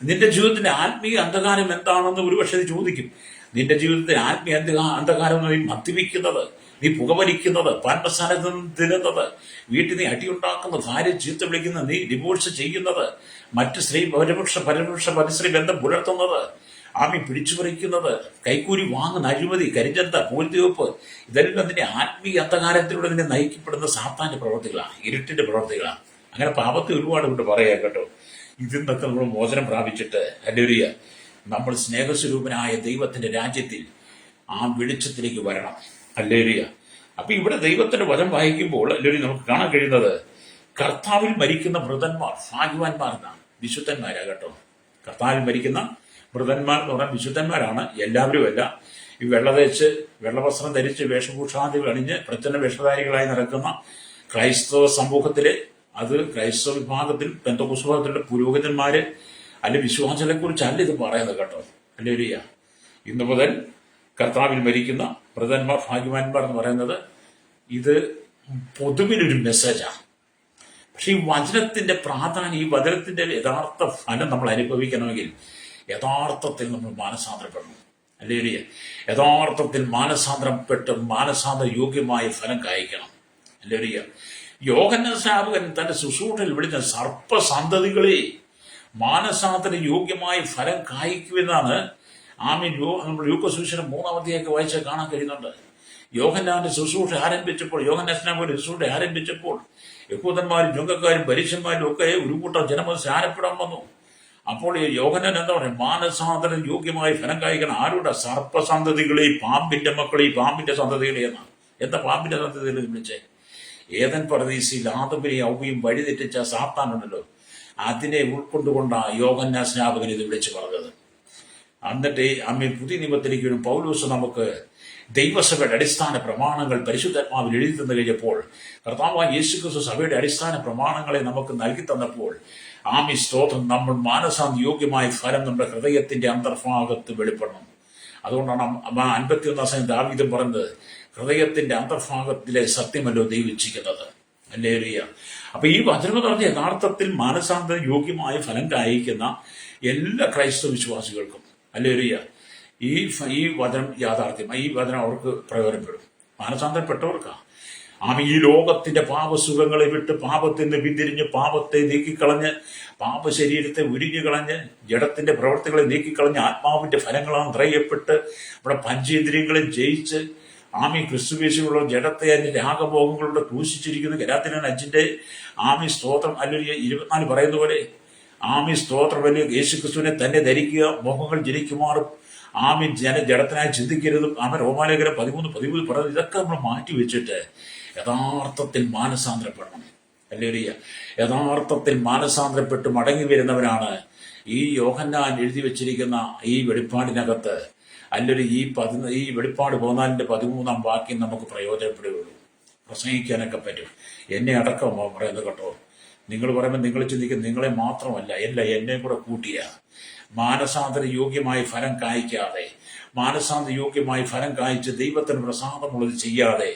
നിന്റെ ജീവിതത്തിന്റെ ആത്മീയ അന്ധകാരം എന്താണെന്ന് ഒരുപക്ഷെ ചോദിക്കും. നിന്റെ ജീവിതത്തിൽ ആത്മീയ അന്ധകാരം നീ മദ്യപിക്കുന്നത്, നീ പുകവലിക്കുന്നത്, പാൻപസാര തിന്നുന്നത്, വീട്ടിൽ നീ അടിയുണ്ടാക്കുന്നത്, ഭാര്യ ചീത്ത വിളിക്കുന്നത്, നീ ഡിവോഴ്സ് ചെയ്യുന്നത്, മറ്റ് സ്ത്രീ പരസ്ത്രീ ബന്ധം പുലർത്തുന്നത്, പിടിച്ചു പറിക്കുന്നത്, കൈക്കൂലി വാങ്ങുന്ന അഴിമതി, കരിഞ്ചന്ത, പൂഴ്ത്തിവെപ്പ്, ഇതെല്ലാം നിന്റെ ആത്മീയ അന്ധകാരത്തിലൂടെ നിന്നെ നയിക്കപ്പെടുന്ന സാത്താന്റെ പ്രവർത്തികളാണ്, ഇരുട്ടിന്റെ പ്രവർത്തികളാണ്. അങ്ങനെ പാപത്തെ ഒരുപാട് കൊണ്ട് പറയാം കേട്ടോ. ഇതിൽ നിന്നൊക്കെ നമ്മൾ മോചനം പ്രാപിച്ചിട്ട് ഹല്ലേലൂയ നമ്മൾ സ്നേഹസ്വരൂപനായ ദൈവത്തിന്റെ രാജ്യത്തിൽ ആ വെളിച്ചത്തിലേക്ക് വരണം. ഹല്ലേലൂയ. അപ്പൊ ഇവിടെ ദൈവത്തിന്റെ വചനം വായിക്കുമ്പോൾ ഹല്ലേലൂയ നമുക്ക് കാണാൻ കഴിയുന്നത് കർത്താവിൽ മരിക്കുന്ന മൃതന്മാർ ഭാഗ്യവാന്മാരെന്നാണ്. വിശുദ്ധന്മാരാ കേട്ടോ. കർത്താവിൽ മരിക്കുന്ന മൃതന്മാർ എന്ന് പറഞ്ഞാൽ വിശുദ്ധന്മാരാണ്. എല്ലാവരും അല്ല. ഈ വെള്ളവസ്ത്രം ധരിച്ച് വേഷഭൂഷാദികൾ അണിഞ്ഞ് പ്രച്ഛന്ന വേഷധാരികളായി നടക്കുന്ന ക്രൈസ്തവ സമൂഹത്തിലെ അത് ക്രൈസ്തവ വിഭാഗത്തിൽ പെന്തക്കോസ്ത് വിഭാഗത്തിലുള്ള പുരോഹിതന്മാര് അല്ലെ വിശ്വാസികളെ കുറിച്ചല്ല ഇത് പറയുന്നത് കേട്ടോ. ഹല്ലേലൂയ. ഇന്ന് മുതൽ കർത്താവിൽ മരിക്കുന്ന മൃതന്മാർ ഭാഗ്യവാന്മാർ എന്ന് പറയുന്നത് ഇത് പൊതുവിലൊരു മെസ്സേജാണ്. പക്ഷെ ഈ വചനത്തിന്റെ പ്രാധാന്യം, ഈ വചനത്തിന്റെ യഥാർത്ഥ ഫലം നമ്മൾ അനുഭവിക്കണമെങ്കിൽ യഥാർത്ഥത്തിൽ നമ്മൾ മാനസാന്തരപ്പെടണം. ഹല്ലേലൂയ. യഥാർത്ഥത്തിൽ മാനസാന്തരപ്പെട്ട് മാനസാന്തര യോഗ്യമായ ഫലം കായ്ക്കണം. ഹല്ലേലൂയ. യോഹന്നാൻ സ്നാപകൻ തന്റെ ശുശ്രൂഷയിൽ വിളിച്ച സർപ്പസന്തതികളെ മാനസാന്തര യോഗ്യമായ ഫലം കായ്ക്കുമെന്നാണ് നമ്മൾ ലൂക്കോസ് സുവിശേഷം 3-ാം അധ്യായം വായിച്ചാൽ കാണാൻ കഴിയുന്നുണ്ട്. യോഹന്നാന്റെ ശുശ്രൂഷ ആരംഭിച്ചപ്പോൾ, യോഹന്നാൻ സ്നാപകന്റെ ശുശ്രൂഷ ആരംഭിച്ചപ്പോൾ യഹൂദന്മാരും ചുങ്കക്കാരും പരീശന്മാരും ഒക്കെ ഒരു കൂട്ടം ജനമത് സ്നാനപ്പെടാൻ വന്നു. അപ്പോൾ യോഹന്നാൻ എന്താ പറയുക? മാനസാന്തര യോഗ്യമായ ഫലം കായ്ക്കണം. ആരുടെ? സർപ്പസന്തതികളെ, പാമ്പിന്റെ മക്കളെ, പാമ്പിന്റെ സന്തതികളെ എന്നാണ്. എന്താ പാമ്പിന്റെ സന്തതികളെ വിളിച്ചേ? ഏതൻ പർദീസിൽ ആദമിനെയും ഔവയും വഴിതെറ്റിച്ച സാത്താനുണ്ടല്ലോ, അതിനെ ഉൾക്കൊണ്ടുകൊണ്ടാ യോഹന്നാൻ സ്നാപകൻ ഇത് വിളിച്ചു പറഞ്ഞത്. എന്നിട്ട് പുതിയ നിയമത്തിലേക്ക് ഒരു പൗലോസ് നമുക്ക് ദൈവസഭയുടെ അടിസ്ഥാന പ്രമാണങ്ങൾ പരിശുദ്ധാത്മാവിൽ എഴുതി തന്നു കഴിഞ്ഞപ്പോൾ, കർത്താവായ യേശുക്രിസ്തു സഭയുടെ അടിസ്ഥാന പ്രമാണങ്ങളെ നമുക്ക് നൽകി തന്നപ്പോൾ സ്തോത്രം, നമ്മൾ മാനസാന്ത യോഗ്യമായ ഫലം നമ്മുടെ ഹൃദയത്തിന്റെ അന്തർഭാഗത്ത് വെളിപ്പെടണം. അതുകൊണ്ടാണ് 51-ാം ദാവീദ് പറഞ്ഞത്, ഹൃദയത്തിന്റെ അന്തർഭാഗത്തിലെ സത്യമല്ലോ ദൈവിച്ചിരിക്കുന്നത്. ഹല്ലേലൂയ. അപ്പൊ ഈ വചനം എന്ന് പറഞ്ഞ യഥാർത്ഥത്തിൽ മാനസാന്തര യോഗ്യമായ ഫലം കായ്ക്കുന്ന എല്ലാ ക്രൈസ്തവ വിശ്വാസികൾക്കും ഹല്ലേലൂയ ഈ വചനം യാഥാർത്ഥ്യം, ഈ വചനം അവർക്ക് പ്രയോജനപ്പെടും. മാനസാന്തരപ്പെട്ടവർക്കാ. ഈ ലോകത്തിന്റെ പാപസുഖങ്ങളെ വിട്ട് പാപത്തിൽ നിന്ന് പിന്തിരിഞ്ഞ് പാപത്തെ നീക്കിക്കളഞ്ഞ് പാപ ശരീരത്തെ ഉരിഞ്ഞു കളഞ്ഞ് ജഡത്തിന്റെ പ്രവർത്തികളെ നീക്കിക്കളഞ്ഞ് ആത്മാവിന്റെ ഫലങ്ങളാണ് നിറയപ്പെട്ട് നമ്മുടെ പഞ്ചേന്ദ്രിയങ്ങളെ ജയിച്ച് ക്രിസ്തുവേശുള്ള ജഡത്തെ അതിന്റെ രാഗഭോഗങ്ങളുടെ ക്രൂശിച്ചിരിക്കുന്ന ഗലാത്യനാണ് അഞ്ചിന്റെ സ്തോത്രം അല്ലെങ്കിൽ 24 പറയുന്ന പോലെ സ്തോത്രം വലിയ യേശു ക്രിസ്തുവിനെ തന്നെ ധരിക്കുക, മോഹങ്ങൾ ജനിക്കുമാറും ജഡത്തിനായി ചിന്തിക്കരുതും. റോമാലേഖനം 13 പറയുന്നത്. ഇതൊക്കെ നമ്മൾ മാറ്റി വെച്ചിട്ട് യഥാർത്ഥത്തിൽ മാനസാന്തരപ്പെടണം. ഹല്ലേലൂയ. യഥാർത്ഥത്തിൽ മാനസാന്തരപ്പെട്ട് മടങ്ങി വരുന്നവനാണ് ഈ യോഹന്നാൻ എഴുതി വെച്ചിരിക്കുന്ന ഈ വെളിപ്പാടിനകത്ത് അല്ലെങ്കിൽ ഈ വെളിപ്പാട് 14:13 വാക്യം നമുക്ക് പ്രയോജനപ്പെടുകയുള്ളൂ. പ്രസംഗിക്കാനൊക്കെ പറ്റും. എന്നെ അടക്കമോ പറയുന്നത് കേട്ടോ. നിങ്ങൾ പറയുമ്പോൾ നിങ്ങൾ ചിന്തിക്കും നിങ്ങളെ മാത്രമല്ല, എന്നെ കൂടെ കൂട്ടിയ മാനസാന്തര യോഗ്യമായി ഫലം കായ്ക്കാതെ, മാനസാന്തര യോഗ്യമായി ഫലം കായ്ച്ച് ദൈവത്തിന് പ്രസാദമുള്ളത് ചെയ്യാതെ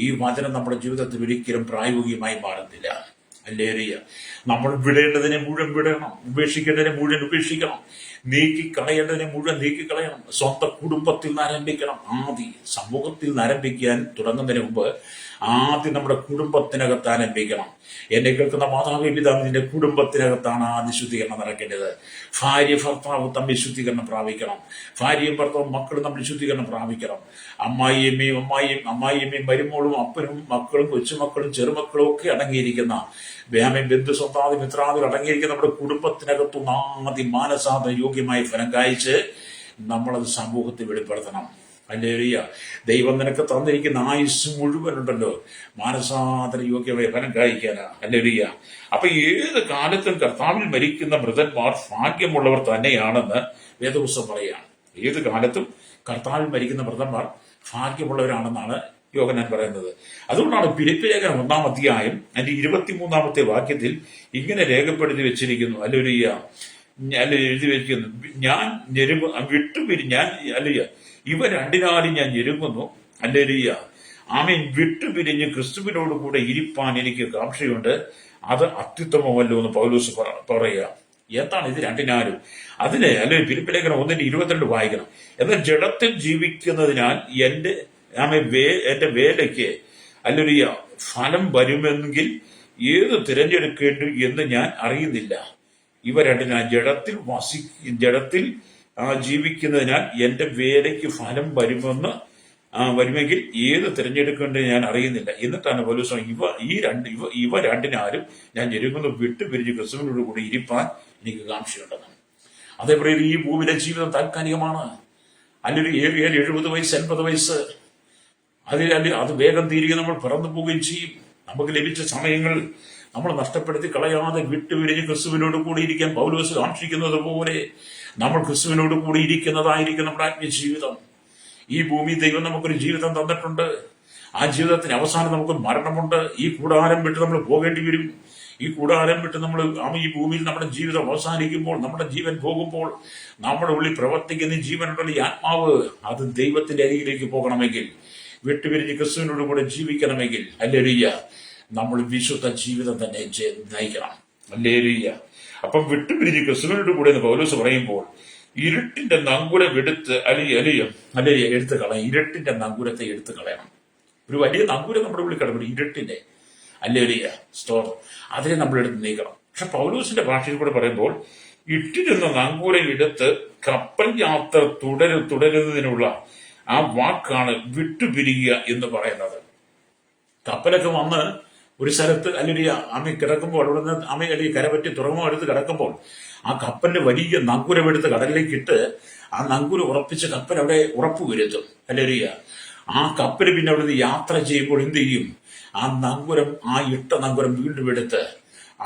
ഈ വചനം നമ്മുടെ ജീവിതത്തിൽ ഒരിക്കലും പ്രായോഗികമായി മാറുന്നില്ല. ഹല്ലേലൂയ. നമ്മൾ വിടേണ്ടതിനെ മുഴുവൻ വിടണം, ഉപേക്ഷിക്കേണ്ടതിനെ മുഴുവൻ ഉപേക്ഷിക്കണം, നീക്കിക്കളയേണ്ടതിനെ മുഴുവൻ നീക്കിക്കളയണം. സ്വന്തം കുടുംബത്തിൽ നിന്ന് ആരംഭിക്കണം. സമൂഹത്തിൽ നിന്ന് ആരംഭിക്കാൻ തുടങ്ങുന്നതിന് മുമ്പ് ആദ്യം നമ്മുടെ കുടുംബത്തിനകത്ത് ആരംഭിക്കണം. എന്നെ കേൾക്കുന്ന മാതാവേ പിതാവിന്റെ കുടുംബത്തിനകത്താണ് ആദ്യ ശുദ്ധീകരണം നടക്കേണ്ടത്. ഭാര്യ ഭർത്താവ് തമ്മിൽ ശുദ്ധീകരണം പ്രാപിക്കണം. ഭാര്യയും ഭർത്താവും മക്കളും തമ്മിൽ ശുദ്ധീകരണം പ്രാപിക്കണം. അമ്മായിയമ്മയും മരുമോളും അപ്പനും മക്കളും കൊച്ചുമക്കളും ചെറുമക്കളും ഒക്കെ അടങ്ങിയിരിക്കുന്ന ബന്ധു സ്വന്താദി മിത്രാദികൾ അടങ്ങിയിരിക്കുന്ന നമ്മുടെ കുടുംബത്തിനകത്തും ആദ്യം മാനസാന്തര യോഗ്യമായി ഫലം കായ്ച്ച് നമ്മളത് സമൂഹത്തിൽ വെളിപ്പെടുത്തണം. ഹല്ലേലൂയ. ദൈവം നിനക്ക് തന്നിരിക്കുന്ന ആയുസ് മുഴുവനുണ്ടല്ലോ മാനസാന്തര യോഗ്യമായ ഫലം കായ്ക്കാനാ. ഹല്ലേലൂയ. അപ്പൊ ഏത് കാലത്തും കർത്താവിൽ മരിക്കുന്ന മൃതന്മാർ ഭാഗ്യമുള്ളവർ തന്നെയാണെന്ന് വേദപുസ്തകം പറയുകയാണ്. ഏത് കാലത്തും കർത്താവിൽ മരിക്കുന്ന മൃതന്മാർ ഭാഗ്യമുള്ളവരാണെന്നാണ് യോഹന്നാൻ പറയുന്നത്. അതുകൊണ്ടാണ് ഫിലിപ്പി ലേഖനം 1-ാം അധ്യായം അതിന്റെ 23-ാമത്തെ വാക്യത്തിൽ ഇങ്ങനെ രേഖപ്പെടുത്തി വെച്ചിരിക്കുന്നു. ഹല്ലേലൂയ. എഴുതി വെച്ചിരിക്കുന്നു, ഞാൻ ഇവ രണ്ടിനാലും ഞാൻ ഞെരുങ്ങുന്നു. ഹല്ലേലൂയ. വിട്ടുപിരിഞ്ഞ് ക്രിസ്തുവിനോട് കൂടെ ഇരിപ്പാൻ എനിക്ക് കാംക്ഷയുണ്ട്. അത് അത്യുത്തമമല്ലോ എന്ന് പൗലോസ് പറയുക. എന്താണ് ഇത് രണ്ടിനാലും? അതിന് അല്ലെങ്കിൽ ഫിലിപ്പി ലേഖനം 1:22 വായിക്കണം. എന്നാൽ ജഡത്തിൽ ജീവിക്കുന്നതിനാൽ എന്റെ വേലയ്ക്ക് ഹല്ലേലൂയ ഫലം വരുമെങ്കിൽ ഏത് തിരഞ്ഞെടുക്കേണ്ടു എന്ന് ഞാൻ അറിയുന്നില്ല. ഇവ രണ്ടിനാൽ ജഡത്തിൽ ജീവിക്കുന്നതിനാൽ എന്റെ വേലയ്ക്ക് ഫലം വരുമെങ്കിൽ ഏത് തിരഞ്ഞെടുക്കേണ്ടത് ഞാൻ അറിയുന്നില്ല. എന്നിട്ടാണ് പൗലോസ് ഇവ രണ്ടിനാലും ഞാൻ ഞെരുങ്ങുന്നു, വിട്ടുപിരിഞ്ഞ് ക്രിസ്തുവിനോട് കൂടി ഇരിപ്പാൻ എനിക്ക് കാംക്ഷയുണ്ടെന്ന്. അതേപോലെ ഈ ഭൂമിയിലെ ജീവിതം താൽക്കാലികമാണ്. അല്ലെങ്കിൽ 70 വയസ്സ് 80 വയസ്സ് അത് വേഗം തീരുകയും നമ്മൾ പിറന്നു പോവുകയും ചെയ്യും. നമുക്ക് ലഭിച്ച സമയങ്ങൾ നമ്മൾ നഷ്ടപ്പെടുത്തി കളയാതെ വിട്ടുപിരിഞ്ഞ് ക്രിസ്തുവിനോട് കൂടി ഇരിക്കാൻ പൗലോസ് കാക്ഷിക്കുന്നത് പോലെ നമ്മൾ ക്രിസ്തുവിനോട് കൂടി ഇരിക്കുന്നതായിരിക്കും നമ്മുടെ ആത്മീയ ജീവിതം. ഈ ഭൂമി ദൈവം നമുക്കൊരു ജീവിതം തന്നിട്ടുണ്ട്. ആ ജീവിതത്തിന് അവസാനം നമുക്ക് മരണമുണ്ട്. ഈ കൂടാരം വിട്ട് നമ്മൾ പോകേണ്ടി വരും. ഈ കൂടാരം വിട്ട് നമ്മൾ ഈ ഭൂമിയിൽ നമ്മുടെ ജീവിതം അവസാനിക്കുമ്പോൾ, നമ്മുടെ ജീവൻ പോകുമ്പോൾ, നമ്മുടെ ഉള്ളിൽ പ്രവർത്തിക്കുന്ന ജീവനുണ്ടല്ലോ, ഈ ആത്മാവ്, അത് ദൈവത്തിന്റെ അരികിലേക്ക് പോകണമെങ്കിൽ, വിട്ടുപിരിഞ്ഞ് ക്രിസ്തുവിനോട് കൂടെ ജീവിക്കണമെങ്കിൽ ഹല്ലേലൂയ നമ്മൾ വിശുദ്ധ ജീവിതം തന്നെ നയിക്കണം. ഹല്ലേലൂയ. അപ്പം വിട്ടുപിരിഞ്ഞ് ക്രിസ്തുവിനോട് കൂടെ എന്ന് പൗലോസ് പറയുമ്പോൾ ഇരുട്ടിന്റെ നങ്കുരം എടുത്ത് എടുത്ത് കളയാം. ഇരുട്ടിന്റെ നങ്കുരത്തെ എടുത്ത് കളയണം. ഒരു വലിയ നങ്കുരം നമ്മുടെ ഉള്ളിൽ കിടക്കും, ഇരുട്ടിന്റെ ഹല്ലേലൂയ സ്തോത്രം. അതിനെ നമ്മൾ എടുത്ത് നീക്കണം. പക്ഷെ പൗലോസിന്റെ ഭാഷയിൽ കൂടെ പറയുമ്പോൾ ഇട്ടിരുന്ന നങ്കൂരം എടുത്ത് കപ്പൽ യാത്ര തുടരുന്നതിനുള്ള ആ വാക്കാണ് വിട്ടുപിരിയുക എന്ന് പറയുന്നത്. കപ്പലൊക്കെ വന്ന് ഒരു സ്ഥലത്ത് അല്ലെങ്കിൽ കിടക്കുമ്പോൾ അവിടെ നിന്ന് അല്ലെങ്കിൽ കരപറ്റി തുറമുഖം എടുത്ത് കിടക്കുമ്പോൾ ആ കപ്പലിന്റെ വലിയ നങ്കൂരം എടുത്ത് കടലിലേക്ക് ഇട്ട് ആ നങ്കൂരം ഉറപ്പിച്ച് കപ്പൽ അവിടെ ഉറപ്പ് വരുത്തും. അല്ലെങ്കിൽ ആ കപ്പൽ പിന്നെ അവിടെ നിന്ന് യാത്ര ചെയ്യുമ്പോൾ എന്ത് ചെയ്യും? ആ നങ്കുരം, ആ ഇട്ട നങ്കുരം വീണ്ടും എടുത്ത്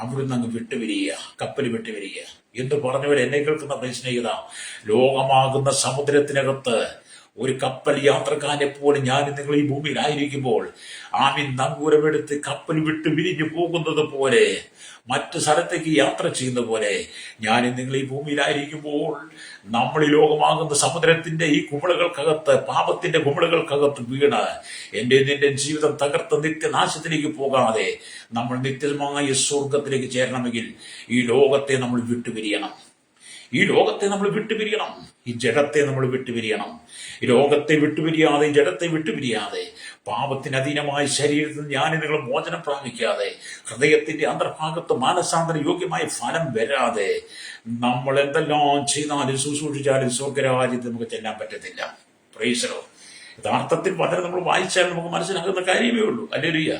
അവിടുന്ന് അങ്ങ് വിട്ടുപിരിയുക, കപ്പൽ വിട്ടുപിരിയുക എന്ന് പറഞ്ഞവർ എന്നെ കേൾക്കുന്ന സ്നേഹിത, ലോകമാകുന്ന സമുദ്രത്തിനകത്ത് ഒരു കപ്പൽ യാത്രക്കാരെ പോലെ ഞാൻ നിങ്ങൾ ഈ ഭൂമിയിലായിരിക്കുമ്പോൾ ആമീൻ നങ്കൂരമെടുത്ത് കപ്പൽ വിട്ട് വിരിഞ്ഞു പോകുന്നത് പോലെ മറ്റു സ്ഥലത്തേക്ക് യാത്ര ചെയ്യുന്ന പോലെ ഞാൻ നിങ്ങൾ ഈ ഭൂമിയിലായിരിക്കുമ്പോൾ നമ്മൾ ഈ ലോകമാകുന്ന സമുദ്രത്തിന്റെ ഈ കുമിളകൾക്കകത്ത് പാപത്തിന്റെ കുമിളകൾക്കകത്ത് വീണ് എന്റെ നിന്റെ ജീവിതം തകർത്ത് നിത്യനാശത്തിലേക്ക് പോകാതെ നമ്മൾ നിത്യമായ സ്വർഗത്തിലേക്ക് ചേരണമെങ്കിൽ ഈ ലോകത്തെ നമ്മൾ വിട്ടുപിരിയണം. ഈ ലോകത്തെ നമ്മൾ വിട്ടുപിരിയണം. ഈ ജഡത്തെ നമ്മൾ വിട്ടുപിരിയണം. ഈ ലോകത്തെ വിട്ടുപിരിയാതെ, ഈ ജഡത്തെ വിട്ടുപിരിയാതെ, പാപത്തിന് അധീനമായ ശരീരത്തിൽ ഞാൻ നിങ്ങൾ മോചനം പ്രാപിക്കാതെ, ഹൃദയത്തിന്റെ അന്തർഭാഗത്ത് മാനസാന്തര യോഗ്യമായ ഫലം വരാതെ നമ്മൾ എന്തെല്ലാം ചെയ്താലും ശുശ്രൂഷിച്ചാലും സ്വർഗരാജ്യത്തിൽ നമുക്ക് ചെല്ലാൻ പറ്റത്തില്ല. പ്രൈസലോ. യഥാർത്ഥത്തിൽ വളരെ നമ്മൾ വായിച്ചാൽ നമുക്ക് മനസ്സിലാകുന്ന കാര്യമേ ഉള്ളൂ. ഹല്ലേലൂയ.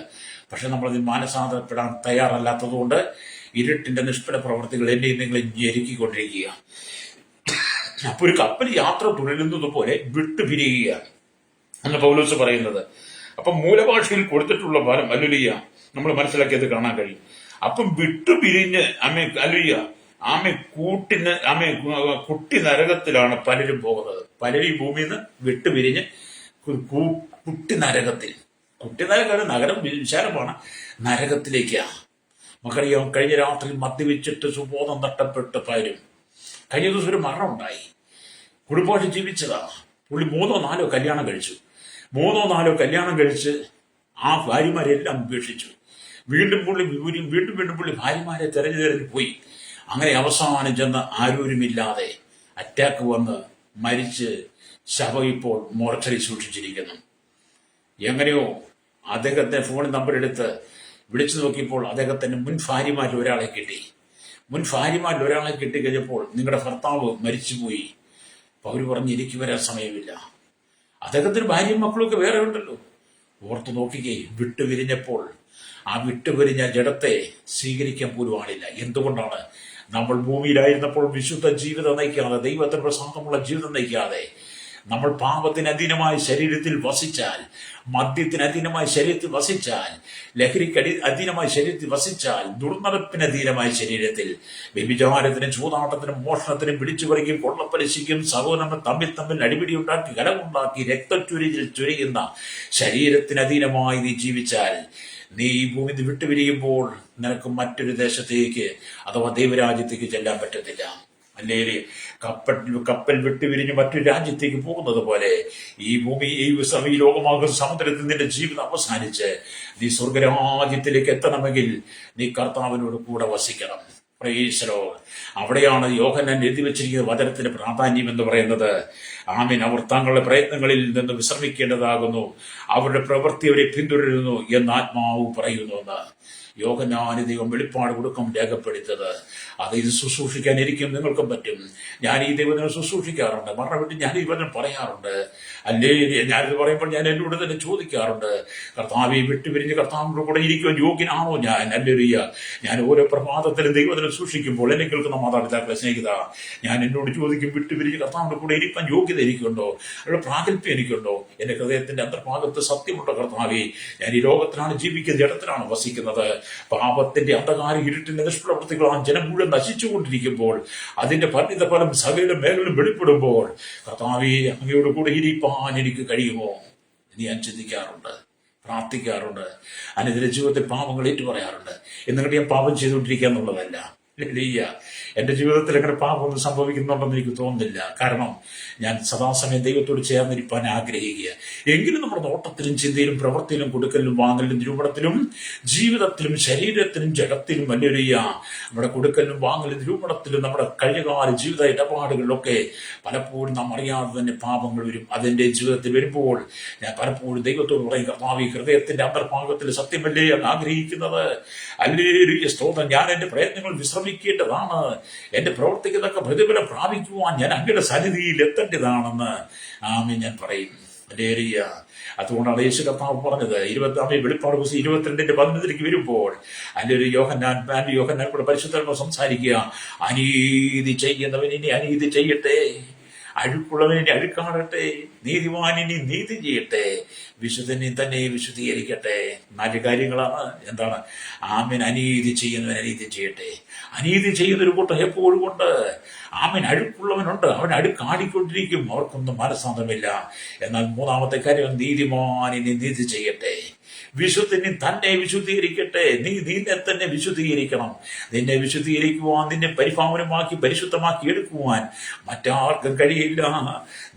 പക്ഷെ നമ്മളതിൽ മാനസാന്തരപ്പെടാൻ തയ്യാറല്ലാത്തതുകൊണ്ട് ഇരുട്ടിന്റെ നിഷ്ഫല പ്രവർത്തികൾ എന്നെയും നിങ്ങളെ ഞെരുക്കിക്കൊണ്ടിരിക്കുക. അപ്പൊ ഒരു കപ്പൽ യാത്ര തുടരുന്നത് പോലെ വിട്ടുപിരിയുകയാണ് എന്ന് പൗലോസ് പറയുന്നത്. അപ്പം മൂലഭാഷയിൽ കൊടുത്തിട്ടുള്ള ഫലം ഹല്ലേലൂയ നമ്മൾ മനസ്സിലാക്കിയത് കാണാൻ കഴിയും. അപ്പം വിട്ടുപിരിഞ്ഞ് കുട്ടി നരകത്തിലാണ് പലരും പോകുന്നത്. പലരും ഈ ഭൂമിയിൽ നിന്ന് വിട്ടുപിരിഞ്ഞ് കുട്ടി നരകത്തിൽ, നഗരം വിശാലമാണ്, നരകത്തിലേക്കാണ്. മക്കറിയാം, കഴിഞ്ഞ രാത്രി മദ്യപിച്ചിട്ട് സുബോധം നഷ്ടപ്പെട്ട് പലരും. കഴിഞ്ഞ ദിവസം ഒരു മരണം ഉണ്ടായി. കുടുംബമായിട്ട് ജീവിച്ചതാ. പുള്ളി 3-4 കല്യാണം കഴിച്ചു. 3-4 കല്യാണം കഴിച്ച് ആ ഭാര്യമാരെല്ലാം ഉപേക്ഷിച്ചു. വീണ്ടും പുള്ളി ഭാര്യമാരെ തെരഞ്ഞു പോയി. അങ്ങനെ അവസാനം ചെന്ന് ആരോരുമില്ലാതെ അറ്റാക്ക് വന്ന് മരിച്ച് ശവം ഇപ്പോൾ മോർച്ചറി സൂക്ഷിച്ചിരിക്കുന്നു. എങ്ങനെയോ അദ്ദേഹത്തെ ഫോൺ നമ്പർ എടുത്ത് വിളിച്ചു നോക്കിയപ്പോൾ അദ്ദേഹത്തിന്റെ മുൻ ഭാര്യമാരിൽ ഒരാളെ കിട്ടിക്കഴിഞ്ഞപ്പോൾ നിങ്ങളുടെ ഭർത്താവ് മരിച്ചുപോയി. പൗര് പറഞ്ഞ് എനിക്ക് വരാൻ സമയമില്ല. അദ്ദേഹത്തിന് ഭാര്യയും മക്കളൊക്കെ വേറെ ഉണ്ടല്ലോ. ഓർത്തു നോക്കിക്കേ, വിട്ടുപിരിഞ്ഞപ്പോൾ ആ വിട്ടുപിരിഞ്ഞ ജഡത്തെ സ്വീകരിക്കാൻ പോലും ആളില്ല. എന്തുകൊണ്ടാണ്? നമ്മൾ ഭൂമിയിലായിരുന്നപ്പോൾ വിശുദ്ധ ജീവിതം നയിക്കാതെ, ദൈവത്തിന് പ്രസാദമുള്ള ജീവിതം നയിക്കാതെ, നമ്മൾ പാപത്തിന് അധീനമായ ശരീരത്തിൽ വസിച്ചാൽ, മദ്യത്തിന് അധീനമായ ശരീരത്തിൽ വസിച്ചാൽ, ലഹരിക്ക് അധീനമായ ശരീരത്തിൽ വസിച്ചാൽ, ദുർനടപ്പിന് അധീനമായ ശരീരത്തിൽ, വ്യഭിചാരത്തിനും ചൂതാട്ടത്തിനും മോഷണത്തിനും പിടിച്ചുപറിക്കും കൊള്ളപ്പലിശയ്ക്കും സഹോദരങ്ങൾ തമ്മിൽ അടിപിടി ഉണ്ടാക്കി കലമുണ്ടാക്കി രക്തച്ചുരിയിൽ ചുരിയുന്ന ശരീരത്തിന് അധീനമായി നീ ജീവിച്ചാൽ, നീ ഈ ഭൂമി വിട്ടുപിരിയുമ്പോൾ നിനക്ക് മറ്റൊരു ദേശത്തേക്ക് അഥവാ ദൈവരാജ്യത്തേക്ക് ചെല്ലാൻ പറ്റത്തില്ല. അല്ലെങ്കിൽ കപ്പൽ വിട്ടുപിരിഞ്ഞ് മറ്റൊരു രാജ്യത്തേക്ക് പോകുന്നത് പോലെ ഈ ഭൂമി ഈ ലോകമാകുന്ന സമുദ്രത്തിൽ നിന്റെ ജീവിതം അവസാനിച്ച് നീ സ്വർഗരാജ്യത്തിലേക്ക് എത്തണമെങ്കിൽ നീ കർത്താവിനോട് കൂടെ വസിക്കണം. Praise Lord. അവിടെയാണ് യോഹന്നാൻ എഴുതി വെച്ചിരിക്കുന്ന വചനത്തിന്റെ പ്രാധാന്യം എന്ന് പറയുന്നത്. ആമീൻ. അവർ തങ്ങളുടെ പ്രയത്നങ്ങളിൽ നിന്ന് വിശ്രമിക്കേണ്ടതാകുന്നു, അവരുടെ പ്രവൃത്തി അവരെ പിന്തുടരുന്നു എന്ന് ആത്മാവ് പറയുന്നു എന്ന് യോഹന്നാന് ദൈവം വെളിപ്പാട് കൊടുക്കും രേഖപ്പെടുത്തത്. അത് ഇത് ശുശ്രൂഷിക്കാൻ എനിക്കും നിങ്ങൾക്കും പറ്റും. ഞാൻ ഈ ദൈവത്തിനെ ശുശ്രൂഷിക്കാറുണ്ട്. മരണപ്പെട്ട് ഞാൻ ഈ വചനം പറയാറുണ്ട്. അല്ലേ, ഞാനിത് പറയുമ്പോൾ ഞാൻ എന്നോട് തന്നെ ചോദിക്കാറുണ്ട്, കർത്താവെ വിട്ടുപിരിഞ്ഞ് കർത്താവിന്റെ കൂടെ ഇരിക്കുവാൻ യോഗ്യനാണോ ഞാൻ? അല്ലേലൂയ. ഞാൻ ഓരോ പ്രഭാതത്തിലും ദൈവത്തിനെ സൂക്ഷിക്കുമ്പോൾ എന്നെ കേൾക്കുന്ന മാതാപിതാക്കളെ സ്നേഹിത, ഞാൻ എന്നോട് ചോദിക്കും, വിട്ടുപിരിഞ്ഞ് കർത്താവിന്റെ കൂടെ ഇരിക്കാൻ യോഗ്യത എനിക്കുണ്ടോ? അവരുടെ പ്രാഗൽഭ്യം എനിക്കുണ്ടോ? എന്റെ ഹൃദയത്തിന്റെ അന്തർഭാഗത്ത് സത്യമുണ്ടോ? കർത്താവെ, ഞാൻ ഈ ലോകത്തിലാണ് ജീവിക്കുന്നത്, ജഡത്തിലാണ് വസിക്കുന്നത്. പാപത്തിന്റെ അന്ധകാര ഇരുട്ടിന്റെ നിഷ്പ്രവൃത്തികളാണ് ജനം മുഴുവൻ നശിച്ചുകൊണ്ടിരിക്കുമ്പോൾ, അതിന്റെ പരിണിത ഫലം സകല മേഖലയും വെളിപ്പെടുമ്പോൾ, കർത്താവെ അങ്ങയോട് കൂടെ ഇരിപ്പാൻ എനിക്ക് കഴിയുമോ? ഞാൻ ചിന്തിക്കാറുണ്ട്, പ്രാർത്ഥിക്കാറുണ്ട്, അനെതിരെ ജീവിതത്തിൽ പാപങ്ങൾ ഏറ്റുപറയാറുണ്ട്. എന്നിട്ട് ഞാൻ പാപം ചെയ്തുകൊണ്ടിരിക്കുക എന്നുള്ളതല്ല. എന്റെ ജീവിതത്തിൽ അങ്ങനെ പാപമൊന്നും സംഭവിക്കുന്നുണ്ടെന്ന് എനിക്ക് തോന്നുന്നില്ല. കാരണം ഞാൻ സദാസമയം ദൈവത്തോട് ചേർന്നിരിക്കാൻ ആഗ്രഹിക്കുക. എങ്കിലും നമ്മുടെ നോട്ടത്തിലും ചിന്തയിലും പ്രവൃത്തിയിലും കൊടുക്കലിലും വാങ്ങലിലും നിരൂപണത്തിലും ജീവിതത്തിലും ശരീരത്തിലും ജഗത്തിലും വലിയ നമ്മുടെ കൊടുക്കലിലും വാങ്ങലിലും നിരൂപണത്തിലും നമ്മുടെ കഴിഞ്ഞകാല ജീവിത ഇടപാടുകളിലൊക്കെ പലപ്പോഴും നാം അറിയാതെ തന്നെ പാപങ്ങൾ വരും. അതെന്റെ ജീവിതത്തിൽ വരുമ്പോൾ ഞാൻ പലപ്പോഴും ദൈവത്തോട് പറയും, കർത്താവേ, ഹൃദയത്തിന്റെ അന്തർഭാഗത്തിൽ സത്യമല്ലേ അങ്ങ് ആഗ്രഹിക്കുന്നത്? ഹല്ലേലൂയ, സ്തോത്രം. ഞാൻ എന്റെ പ്രയത്നങ്ങൾ വിശ്രമിക്കേണ്ടതാണ്. എന്റെ പ്രവർത്തിക്കുന്നതൊക്കെ പ്രതിഫലം പ്രാപിക്കുവാൻ ഞാൻ അങ്ങയുടെ സന്നിധിയിൽ എത്തേണ്ടതാണെന്ന് ആമേൻ ഞാൻ പറയും. ഹല്ലേലൂയ. അതുകൊണ്ടാണ് യേശു കർത്താവ് പറഞ്ഞത്, 20 വെളിപ്പാട് 22:15 വരുമ്പോൾ അല്ലെങ്കിൽ യോഹന്നാൻ കൂടെ പരിശുദ്ധ സംസാരിക്കുക, അനീതി ചെയ്യുന്നവൻ ഇനി അനീതി ചെയ്യട്ടെ, അഴുക്കുള്ളവനെ അഴുക്കാടട്ടെ, നീതിമാനിനി നീതി ചെയ്യട്ടെ, വിശുദ്ധനെ തന്നെ വിശുദ്ധീകരിക്കട്ടെ. 4 കാര്യങ്ങളാണ്. എന്താണ്? ആമേൻ. അനീതി ചെയ്യുന്നവൻ അനീതി ചെയ്യട്ടെ. അനീതി ചെയ്യുന്നൊരു കൂട്ടം എപ്പോഴും ഉണ്ട്. ആമേൻ. അഴുക്കുള്ളവനുണ്ട്, അവൻ അഴുക്കാടിക്കൊണ്ടിരിക്കും, അവർക്കൊന്നും മനസ്സാന്തമില്ല. എന്നാൽ 3-ാമത്തെ കാര്യം, നീതിമാനിനി നീതി ചെയ്യട്ടെ, വിശുദ്ധനെ തന്നെ വിശുദ്ധീകരിക്കട്ടെ. നീ നിന്നെ തന്നെ വിശുദ്ധീകരിക്കണം. നിന്നെ വിശുദ്ധീകരിക്കുവാൻ, നിന്നെ പരിപാവനമാക്കി പരിശുദ്ധമാക്കി എടുക്കുവാൻ മറ്റാർക്കും കഴിയില്ല.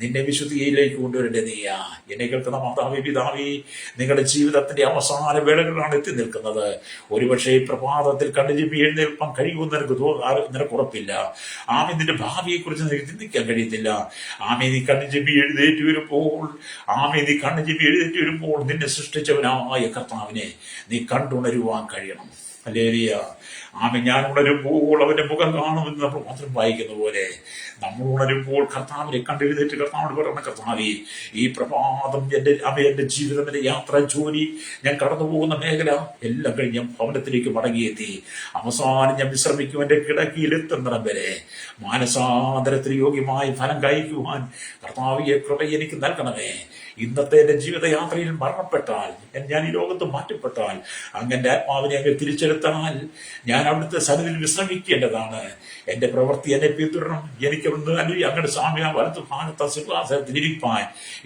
നിന്നെ വിശുദ്ധിയിലേക്ക് കൊണ്ടുവരേണ്ടത് നീയാ. എന്നെ കേൾക്കുന്ന മാതാവി, പിതാവി, നിങ്ങളുടെ ജീവിതത്തിന്റെ അവസാന വേളകളിലാണ് എത്തി നിൽക്കുന്നത്. ഒരുപക്ഷെ പ്രഭാതത്തിൽ കണ്ണുചിമ്മി എഴുന്നേൽപ്പാൻ കഴിയുമെന്ന് നിനക്ക് ഉറപ്പില്ല. ആമേ, നിന്റെ ഭാവിയെക്കുറിച്ച് നിനക്ക് ചിന്തിക്കാൻ കഴിയത്തില്ല. ആമേ, നീ കണ്ണുചിമ്മി എഴുന്നേറ്റ് വരുമ്പോൾ, നിന്നെ സൃഷ്ടിച്ചവനായ കർത്താവിനെ നീ കണ്ടുണരുവാൻ കഴിയണം. ഹല്ലേലൂയ. ആമേൻ. ഞാൻ ഉണരുമ്പോൾ അവന്റെ മുഖം കാണുമെന്ന് നമ്മൾ മാത്രം വായിക്കുന്ന പോലെ, നമ്മൾ ഉണരുമ്പോൾ കർത്താവിനെ കണ്ടെഴുന്നേറ്റ് കർത്താവിന് പറയണം, കർത്താവേ, ഈ പ്രഭാതം എന്റെ ജീവിതം, എന്റെ യാത്ര, ജോലി, ഞാൻ കടന്നു പോകുന്ന മേഖല എല്ലാം കഴിഞ്ഞ് ഞാൻ ഭവനത്തിലേക്ക് മടങ്ങിയെത്തി. അവസാനം ഞാൻ വിശ്രമിക്കും. എന്റെ കിടക്കിയിലെത്തുന്നിടം വരെ മാനസാന്തരത്തിന് യോഗ്യമായ ഫലം കഴിക്കുവാൻ കർത്താവിയെ കൃപ എനിക്ക് നൽകണമേ. ഇന്നത്തെ എന്റെ ജീവിതയാത്രയിൽ മരണപ്പെട്ടാൽ, ഞാൻ ഈ ലോകത്ത് മാറ്റപ്പെട്ടാൽ, അങ്ങന്റെ ആത്മാവിനെ അങ്ങ് തിരിച്ചെടുത്താൽ ഞാൻ അവിടുത്തെ സന്നിധിയിൽ വിശ്രമിക്കേണ്ടതാണ്. എന്റെ പ്രവൃത്തി എന്നെ പിന്തുടരണം. എനിക്ക് അങ്ങയുടെ സാമ്യ വലത്ത് ഭാഗത്ത് സിംഹാസനത്തിൽ ഇരിപ്പാൻ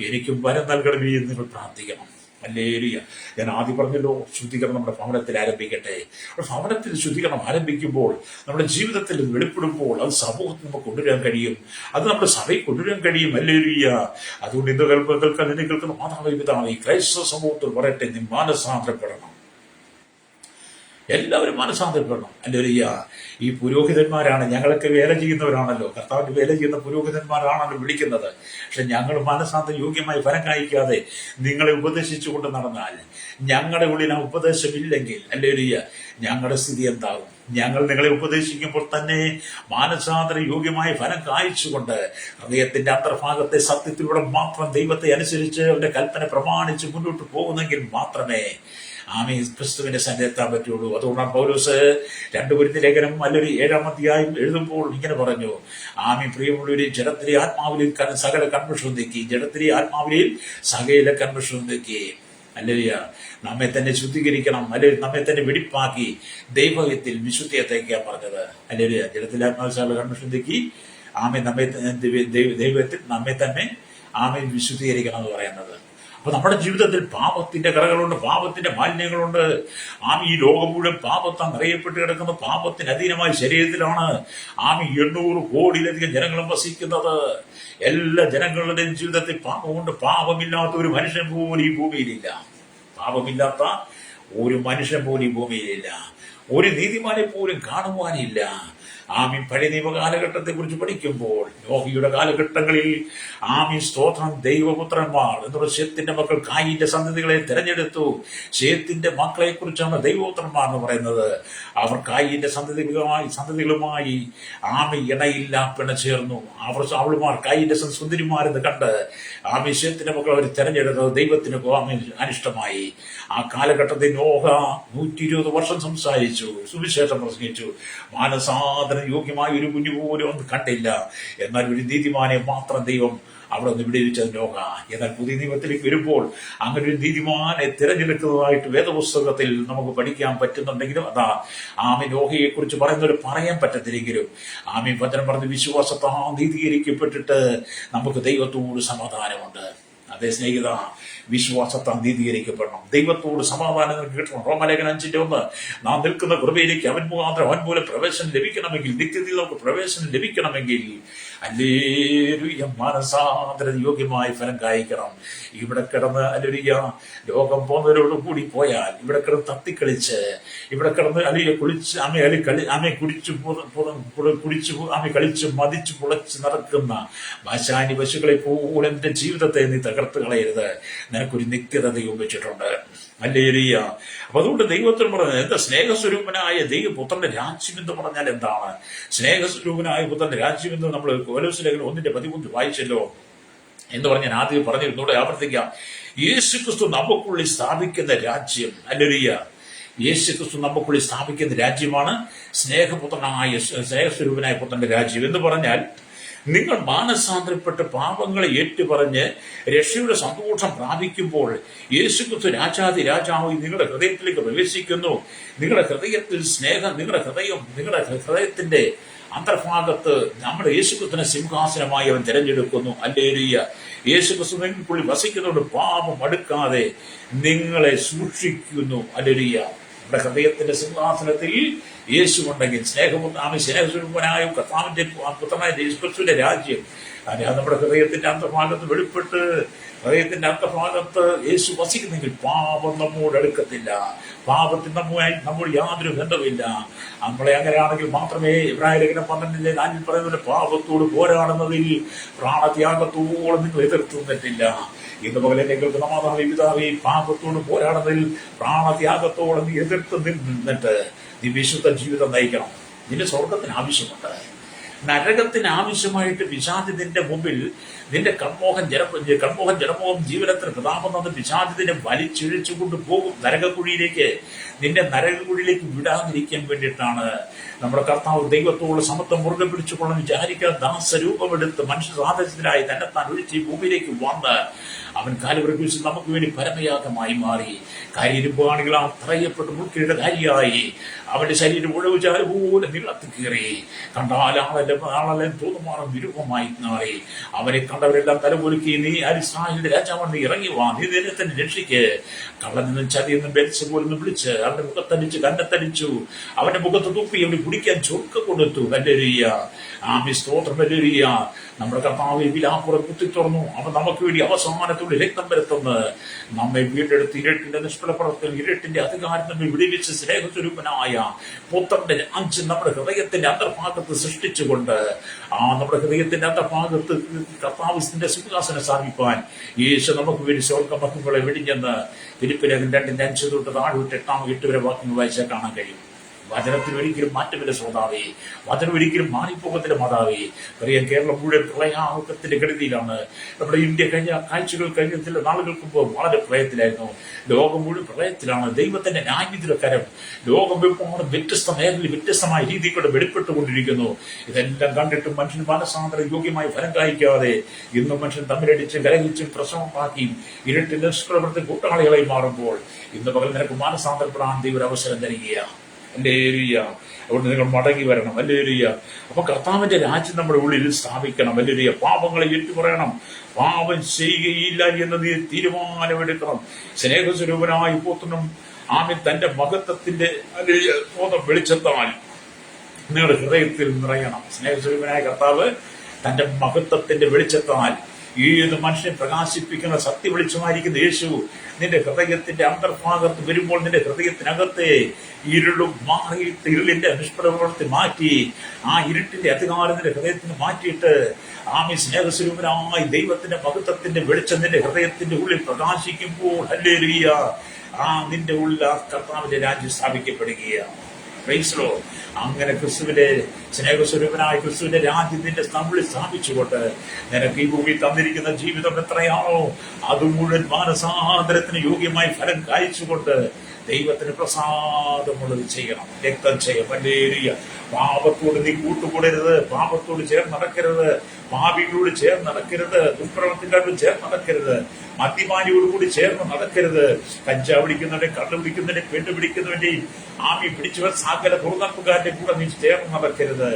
എനിക്കും വരം നൽകണമേ എന്ന് നിങ്ങൾ പ്രാർത്ഥിക്കണം. ഹല്ലേലൂയ. ഞാൻ ആദ്യം പറഞ്ഞല്ലോ, ശുദ്ധീകരണം നമ്മുടെ ഭവനത്തിൽ ആരംഭിക്കട്ടെ. ഭവനത്തിൽ ശുദ്ധീകരണം ആരംഭിക്കുമ്പോൾ, നമ്മുടെ ജീവിതത്തിൽ വെളിപ്പെടുമ്പോൾ, അത് സമൂഹത്തിൽ നമുക്ക് കൊണ്ടുവരാൻ കഴിയും. അത് നമ്മുടെ സഭയിൽ കൊണ്ടുവരാൻ കഴിയും. ഹല്ലേലൂയ. അതുകൊണ്ട് ഇന്ന് കേൾക്കുന്ന മാതാവേ, പിതാവേ, ക്രൈസ്തവ സമൂഹത്തിൽ പറയട്ടെ, നീ മാനസാന്തരപ്പെടണം. എല്ലാവരും മനസ്സാന്തരപ്പെടണം. ഹല്ലേലൂയ. ഈ പുരോഹിതന്മാരാണ്, ഞങ്ങളൊക്കെ വേല ചെയ്യുന്നവരാണല്ലോ, കർത്താവിന്റെ വേല ചെയ്യുന്ന പുരോഹിതന്മാരാണല്ലോ വിളിക്കുന്നത്. പക്ഷെ ഞങ്ങൾ മനസ്സാന്തര യോഗ്യമായി ഫലം കായ്ക്കാതെ നിങ്ങളെ ഉപദേശിച്ചുകൊണ്ട് നടന്നാൽ, ഞങ്ങളുടെ ഉള്ളിൽ ആ ഉപദേശമില്ലെങ്കിൽ, ഹല്ലേലൂയ, ഞങ്ങളുടെ സ്ഥിതി എന്താകും? ഞങ്ങൾ നിങ്ങളെ ഉപദേശിക്കുമ്പോൾ തന്നെ മാനസാന്തര യോഗ്യമായ ഫലം കായ്ച്ചുകൊണ്ട് ഹൃദയത്തിന്റെ അന്തർഭാഗത്തെ സത്യത്തിലൂടെ മാത്രം ദൈവത്തെ അനുസരിച്ച് അവന്റെ കൽപ്പന പ്രമാണിച്ച് മുന്നോട്ട് പോകുന്നെങ്കിൽ മാത്രമേ ആമേൻ ക്രിസ്തുവിന്റെ സന്നിധിയെത്താൻ പറ്റുള്ളൂ. അതുകൊണ്ടാണ് പൗലോസ് 2 കൊരിന്ത്യർ ലേഖനം 7-ാം അധ്യായം എഴുതുമ്പോൾ ഇങ്ങനെ പറഞ്ഞു, ആമേൻ, പ്രിയമുള്ളവരെ, ജഡത്തിലെ ആത്മാവിൽ സകല കൺമഷവും നീക്കി, ജഡത്തിലെ ആത്മാവിൽ സകല കൺമഷവും നീക്കി. ഹല്ലേലൂയ. നമ്മെ തന്നെ ശുദ്ധീകരിക്കണം, അല്ലെങ്കിൽ നമ്മെ തന്നെ വെടിപ്പാക്കി ദൈവത്തിൽ വിശുദ്ധിയത്തേക്കാ പറഞ്ഞത്. ഹല്ലേലൂയ. ജഡത്തിലെ ആത്മാവിൽ സകല കൺമഷവും നീക്കി, ആമേൻ, ദൈവത്തിൽ നമ്മെ തന്നെ ആമേൻ വിശുദ്ധീകരിക്കണം എന്ന് പറയുന്നത്. അപ്പൊ നമ്മുടെ ജീവിതത്തിൽ പാപത്തിന്റെ കറകളുണ്ട്, പാപത്തിന്റെ മാലിന്യങ്ങളുണ്ട്. ഈ ലോകം മുഴുവൻ പാപത്താൻ നിറയപ്പെട്ട് കിടക്കുന്ന പാപത്തിന് അധീനമായ ശരീരത്തിലാണ് 800 കോടിയിലധികം ജനങ്ങളും വസിക്കുന്നത്. എല്ലാ ജനങ്ങളുടെയും ജീവിതത്തിൽ പാപമുണ്ട്. പാപമില്ലാത്ത ഒരു മനുഷ്യൻ പോലും ഈ ഭൂമിയിലില്ല. പാപമില്ലാത്ത ഒരു മനുഷ്യൻ പോലും ഈ ഭൂമിയിലില്ല. ഒരു നീതിമാനെ പോലും കാണുവാനില്ല. പഴയ നിയമ കാലഘട്ടത്തെ കുറിച്ച് പഠിക്കുമ്പോൾ, നോഹിയുടെ കാലഘട്ടങ്ങളിൽ സ്തോത്രം, ദൈവപുത്രന്മാർ എന്നുള്ള ശേത്തിന്റെ മക്കൾ കായിന്റെ സന്തതികളെ തിരഞ്ഞെടുത്തു. ശേത്തിന്റെ മക്കളെ കുറിച്ചാണ് ദൈവപുത്രന്മാർ എന്ന് പറയുന്നത്. അവർ കായിന്റെ സന്തതികളുമായി ഇണയില്ല പിണ ചേർന്നു. അവളുമാർ കായിന്റെ സുന്ദരിമാരെന്ന് കണ്ട് ശേത്തിന്റെ മക്കൾ അവർ തിരഞ്ഞെടുത്തത് ദൈവത്തിന് അനിഷ്ടമായി. ആ കാലഘട്ടത്തിൽ നോഹ 120 വർഷം സംസാരിച്ചു, സുവിശേഷം പ്രസംഗിച്ചു. മാനസാന്തര യോഗ്യമായ ഒരു കുഞ്ഞു പോലും ഒന്നും കണ്ടില്ല. എന്നാൽ ഒരു നീതിമാനെ മാത്രം ദൈവം അവിടെ ഒന്ന് വിടുവിച്ചത് നോഹ. എന്നാൽ പുതിയ നിയമത്തിലേക്ക് വരുമ്പോൾ അങ്ങനെ ഒരു നീതിമാനെ തിരഞ്ഞെടുക്കുന്നതായിട്ട് വേദപുസ്തകത്തിൽ നമുക്ക് പഠിക്കാൻ പറ്റുന്നുണ്ടെങ്കിലും, അതാ നോഹയെ കുറിച്ച് പറയുന്നവർ പറയാൻ പറ്റത്തില്ലെങ്കിലും വചനം പറഞ്ഞ് വിശ്വാസത്താ നീതീകരിക്കപ്പെട്ടിട്ട് നമുക്ക് ദൈവത്തോട് സമാധാനമുണ്ട്. അതേ സ്നേഹിത, വിശ്വാസത്താൽ നീതീകരിക്കപ്പെടണം. ദൈവത്തോട് സമാധാനം കിട്ടണം. റോമലേഖനം 5:1, നാം നിൽക്കുന്ന കൃപയിലേക്ക് അവൻ മുഖാന്തരം അവൻ പോലെ പ്രവേശനം ലഭിക്കണമെങ്കിൽ, നിത്യത്തിൽ നമുക്ക് പ്രവേശനം ലഭിക്കണമെങ്കിൽ ഹല്ലേലൂയ മാനസാന്തര യോഗ്യമായ ഫലം കായ്ക്കണം. ഇവിടെ കിടന്ന് ഹല്ലേലൂയ ലോകം പോകുന്നവരോട് കൂടി പോയാൽ, ഇവിടെ കിടന്ന് തത്തിക്കളിച്ച്, ഇവിടെ കിടന്ന് കളിച്ച് മതിച്ചു പുളച്ച് നടക്കുന്ന ഭാഷാനി പശുക്കളെ പോലെ എന്റെ ജീവിതത്തെ നീ തകർത്ത് കളയരുത്. നിനക്കൊരു നിത്യത ദൈവം വെച്ചിട്ടുണ്ട്. ഹല്ലേലൂയ. അപ്പൊ അതുകൊണ്ട് ദൈവത്തിന് പറഞ്ഞത് എന്താ? സ്നേഹസ്വരൂപനായ ദൈവപുത്രന്റെ രാജ്യം എന്ന് പറഞ്ഞാൽ എന്താണ്? സ്നേഹസ്വരൂപനായ പുത്രന്റെ രാജ്യം എന്ന് നമ്മൾ കൊലോസ്യ ലേഖനം 1:13 വായിച്ചല്ലോ എന്ന് പറഞ്ഞ് ഞാൻ ആദ്യം പറഞ്ഞിരുന്നൂടെ ആവർത്തിക്കാം. യേശുക്രിസ്തു നമുക്കുള്ളിൽ സ്ഥാപിക്കുന്ന രാജ്യം. ഹല്ലേലൂയ. യേശുക്രിസ്തു നമുക്കുള്ളിൽ സ്ഥാപിക്കുന്ന രാജ്യമാണ് സ്നേഹസ്വരൂപനായ പുത്രന്റെ രാജ്യം എന്ന് പറഞ്ഞാൽ നിങ്ങൾ മാനസാന്തരപ്പെട്ട് പാപങ്ങളെ ഏറ്റുപറഞ്ഞ് രക്ഷയുടെ സന്തോഷം പ്രാപിക്കുമ്പോൾ യേശുക്രിസ്തു രാജാതി രാജാവായി നിങ്ങളുടെ ഹൃദയത്തിലേക്ക് പ്രവേശിക്കുന്നു. നിങ്ങളുടെ ഹൃദയത്തിൽ സ്നേഹം, നിങ്ങളുടെ ഹൃദയത്തിന്റെ അന്തർഭാഗത്ത് നമ്മുടെ യേശുക്രിസ്തുവിനെ സിംഹാസനമായി അവൻ തിരഞ്ഞെടുക്കുന്നു. ഹല്ലേലൂയ. യേശുക്രിസ്തു നിങ്ങൾക്കുള്ളിൽ വസിക്കുന്നതുകൊണ്ട് പാപം അടുക്കാതെ നിങ്ങളെ സൂക്ഷിക്കുന്നു. ഹല്ലേലൂയ. നമ്മുടെ ഹൃദയത്തിന്റെ സിംഹാസനത്തിൽ യേശു ഉണ്ടെങ്കിൽ സ്നേഹസ്വരൂപനായ കർത്താവിന്റെ പുത്രനായ യേശുക്രിസ്തുവിന്റെ രാജ്യം നമ്മുടെ ഹൃദയത്തിന്റെ അന്തർഭാഗത്ത് വെളിപ്പെട്ട് ഹൃദയത്തിന്റെ അന്തർഭാഗത്ത് യേശു വസിക്കുന്നെങ്കിൽ പാപം നമ്മോട് അടുക്കത്തില്ല. പാപത്തിന് നമ്മൾ യാതൊരു ബന്ധമില്ല. നമ്മളെ അങ്ങനെയാണെങ്കിൽ മാത്രമേ ഇബ്രാഹിം ലേഖനം 12:4 പറയുന്നത് പാപത്തോട് പോരാടുന്നതിൽ പ്രാണത്യാഗത്തോളം നിങ്ങൾ എതിർത്തുന്നിട്ടില്ല. ഇന്ന് പകലെ നിങ്ങൾക്ക് സമാധാന പിതാവേ, പാപത്തോട് പോരാടുന്നതിൽ പ്രാണത്യാഗത്തോളം നീ എതിർത്ത് നിന്നിട്ട് നീ വിശുദ്ധ ജീവിതം നയിക്കണം. നിന്റെ സ്വർഗത്തിന് ആവശ്യമുണ്ട്. നരകത്തിന് ആവശ്യമായിട്ട് പിശാച് നിന്റെ മുമ്പിൽ നിന്റെ കൺമോഹൻ ജനമോഹം ജീവിതത്തിന് പ്രതാപം പിശാചിനെ വലിച്ചിഴിച്ചു കൊണ്ടുപോകും നരകക്കുഴിയിലേക്ക്. നിന്റെ നരകക്കുഴിയിലേക്ക് വിടാതിരിക്കാൻ വേണ്ടിയിട്ടാണ് നമ്മുടെ കർത്താവ് ദൈവത്തോട് സമത്വം മുറുകെ പിടിച്ചുകൊള്ളാൻ വിചാരിക്കാൻ ദാസരൂപമെടുത്ത് മനുഷ്യ സാദൃശ്യത്തിലായി തന്നെത്താൻ ഒഴിച്ച് ഈ ഭൂമിയിലേക്ക് വന്ന് അവൻ കാലുപ്രവേശിച്ച് നമുക്ക് വേണ്ടി പരമയാഗമായി മാറി. കരിയിരുമ്പാണെങ്കിൽ ആ തറയപ്പെട്ട് മുൾക്കിയുടെ കാര്യമായി അവന്റെ ശരീരം ഉഴവുചാല് പോലെ നീളത്തിൽ കയറി. കണ്ടാലാളെ തോന്നുമാറും വിരൂപമായി മാറി. അവനെ കണ്ടവരെല്ലാം തലപൊലുക്കി, നീ ഇസ്രായേലിന്റെ രാജാവാണ്, നീ ഇറങ്ങി വാ, നീ നിന്നെ തന്നെ രക്ഷിക്ക്. കള്ളനെന്നും ചതിയെന്നും ബെൽസെബൂലെന്നും വിളിച്ച് അവന്റെ മുഖത്തടിച്ച് കന്നത്തടിച്ചു. അവന്റെ മുഖത്ത് തുപ്പി അവന് കുടിക്കാൻ ചൊറുക്ക കൊടുത്തു. ഹല്ലേലൂയ. സ്തോത്രം. ഹല്ലേലൂയ. നമ്മുടെ കർത്താവ് വിലാപ്പുറം കുത്തി തുറന്നു. അവൻ നമുക്ക് വേണ്ടി അവസാനത്തോടെ രക്തം വരുത്തുന്നു. നമ്മെ വീണ്ടെടുത്ത് ഇരുട്ടിന്റെ നിഷ്ഫലപ്രവർത്തനം, ഇരുട്ടിന്റെ അധികാരം നമ്മെ വിടുവിച്ച് സ്നേഹസ്വരൂപനായ പുത്രന്റെ രാജ്യം നമ്മുടെ ഹൃദയത്തിന്റെ അന്തർഭാഗത്ത് സൃഷ്ടിച്ചുകൊണ്ട് നമ്മുടെ ഹൃദയത്തിന്റെ അന്തർഭാഗത്ത് കർത്താവിന്റെ സിംഹാസനം സ്ഥാപിക്കാൻ യേശു നമുക്ക് വേണ്ടി സ്വർഗ്ഗമഹങ്ങളെ വെടിഞ്ഞെന്ന് ഫിലിപ്പിലേഖനം 2:5 തൊട്ട് 8 വരെ വാക്യങ്ങൾ വായിച്ചാൽ കാണാൻ കഴിയും. വചനത്തിന് ഒരിക്കലും മാറ്റമില്ല ശ്രോതാവേ. വചനം ഒരിക്കലും മാറിപ്പോകത്തില്ല മാതാവേ. അറിയാം, കേരളം മുഴുവൻ പ്രളയാഹത്തിന്റെ കെടുതിയിലാണ്. നമ്മുടെ ഇന്ത്യ കഴിഞ്ഞ ചില നാളുകൾക്ക് മുമ്പ് വളരെ പ്രളയത്തിലായിരുന്നു. ലോകം മുഴുവൻ പ്രളയത്തിലാണ്. ദൈവത്തിന്റെ ന്യായവിധിയുടെ കരം ലോകമെപ്പോഴും വ്യത്യസ്ത മേഖലയിൽ വ്യത്യസ്തമായ രീതികൾ വെളിപ്പെട്ടുകൊണ്ടിരിക്കുന്നു. ഇതെല്ലാം കണ്ടിട്ടും മനുഷ്യൻ മാനസാന്തരം യോഗ്യമായി ഫലം കായ്ക്കാതെ ഇന്നും മനുഷ്യൻ തമ്മിലടിച്ചും കലഹിച്ചും പ്രശ്നമാക്കിയും ഇരുട്ടിൽ നിഷ്പ്രവർത്തി കൂട്ടാളികളായി മാറുമ്പോൾ ഇന്ന് പകൽ നിനക്ക് മാനസാന്തരപ്പെടാൻ ദൈവം ഒരു അവസരം തരികയാണ്. ഹല്ലേലൂയ. അതുകൊണ്ട് നിങ്ങൾ മടങ്ങി വരണം. ഹല്ലേലൂയ. അപ്പൊ കർത്താവിന്റെ രാജ്യം നമ്മുടെ ഉള്ളിൽ സ്ഥാപിക്കണം. ഹല്ലേലൂയ. പാപങ്ങളെ ഏറ്റുപറയണം. പാപം ചെയ്യുകയില്ല എന്ന് നീ തീരുമാനമെടുക്കണം. സ്നേഹസ്വരൂപനായി പുത്രനും ആമേൻ തന്റെ മഹത്വത്തിന്റെ വെളിച്ചത്താൽ നിങ്ങളുടെ ഹൃദയത്തിൽ നിറയണം. സ്നേഹസ്വരൂപനായ കർത്താവ് തന്റെ മഹത്വത്തിന്റെ വെളിച്ചത്താൽ ഏത് മനുഷ്യനെ പ്രകാശിപ്പിക്കുന്ന സത്യ വെളിച്ചമായിരിക്കുന്ന യേശു നിന്റെ ഹൃദയത്തിന്റെ അന്തർഭാഗത്ത് വരുമ്പോൾ നിന്റെ ഹൃദയത്തിനകത്തെ ഇരുളും മാറിയിട്ട് ഇരുളിന്റെ നിഷ്പ്രവർത്തി മാറ്റി ആ ഇരുട്ടിന്റെ അധികാരം നിന്റെ ഹൃദയത്തിന് മാറ്റിയിട്ട് ആമി സ്നേഹസ്വരൂപനായി ദൈവത്തിന്റെ മഹത്വത്തിന്റെ വെളിച്ചം നിന്റെ ഹൃദയത്തിന്റെ ഉള്ളിൽ പ്രകാശിക്കുമ്പോൾ ഹല്ലേലൂയ, നിന്റെ ഉള്ളിൽ ആ കർത്താവിന്റെ രാജ്യം സ്ഥാപിക്കപ്പെടുകയാണ്. അങ്ങനെ ക്രിസ്തുവിന്റെ സ്നേഹസ്വരൂപനായ ക്രിസ്തുവിന്റെ രാജ്യത്തിന്റെ നമ്മളിൽ സ്ഥാപിച്ചുകൊണ്ട് നിനക്ക് ഈ ഭൂമിയിൽ തന്നിരിക്കുന്ന ജീവിതം എത്രയാണോ അത് മുഴുവൻ മാനസാന്തരത്തിന് യോഗ്യമായി ഫലം കായ്ച്ചുകൊണ്ട് ദൈവത്തിന് പ്രസാദമുള്ളത് ചെയ്യണം. രക്തം ചെയ്യും. ഹല്ലേലൂയ. പാപത്തോട് നീ കൂട്ടുകൂടരുത്. പാപത്തോട് ചേർന്ന് നടക്കരുത്. പാപികളോട് ചേർന്ന് നടക്കരുത്. ദുഷ്പ്രവർത്തിക്കാരോട് ചേർന്ന് നടക്കരുത്. മദ്യപാനിയോടുകൂടി ചേർന്ന് നടക്കരുത്. കഞ്ചാവ് പിടിക്കുന്നവന്റെ, കള്ളു പിടിക്കുന്നവന്റെ, പെണ്ണ് പിടിക്കുന്നവന്റെയും ആമി പിടിച്ചവർ സകല പുറന്നപ്പുകാരുടെ കൂടെ നീ ചേർന്ന് നടക്കരുത്.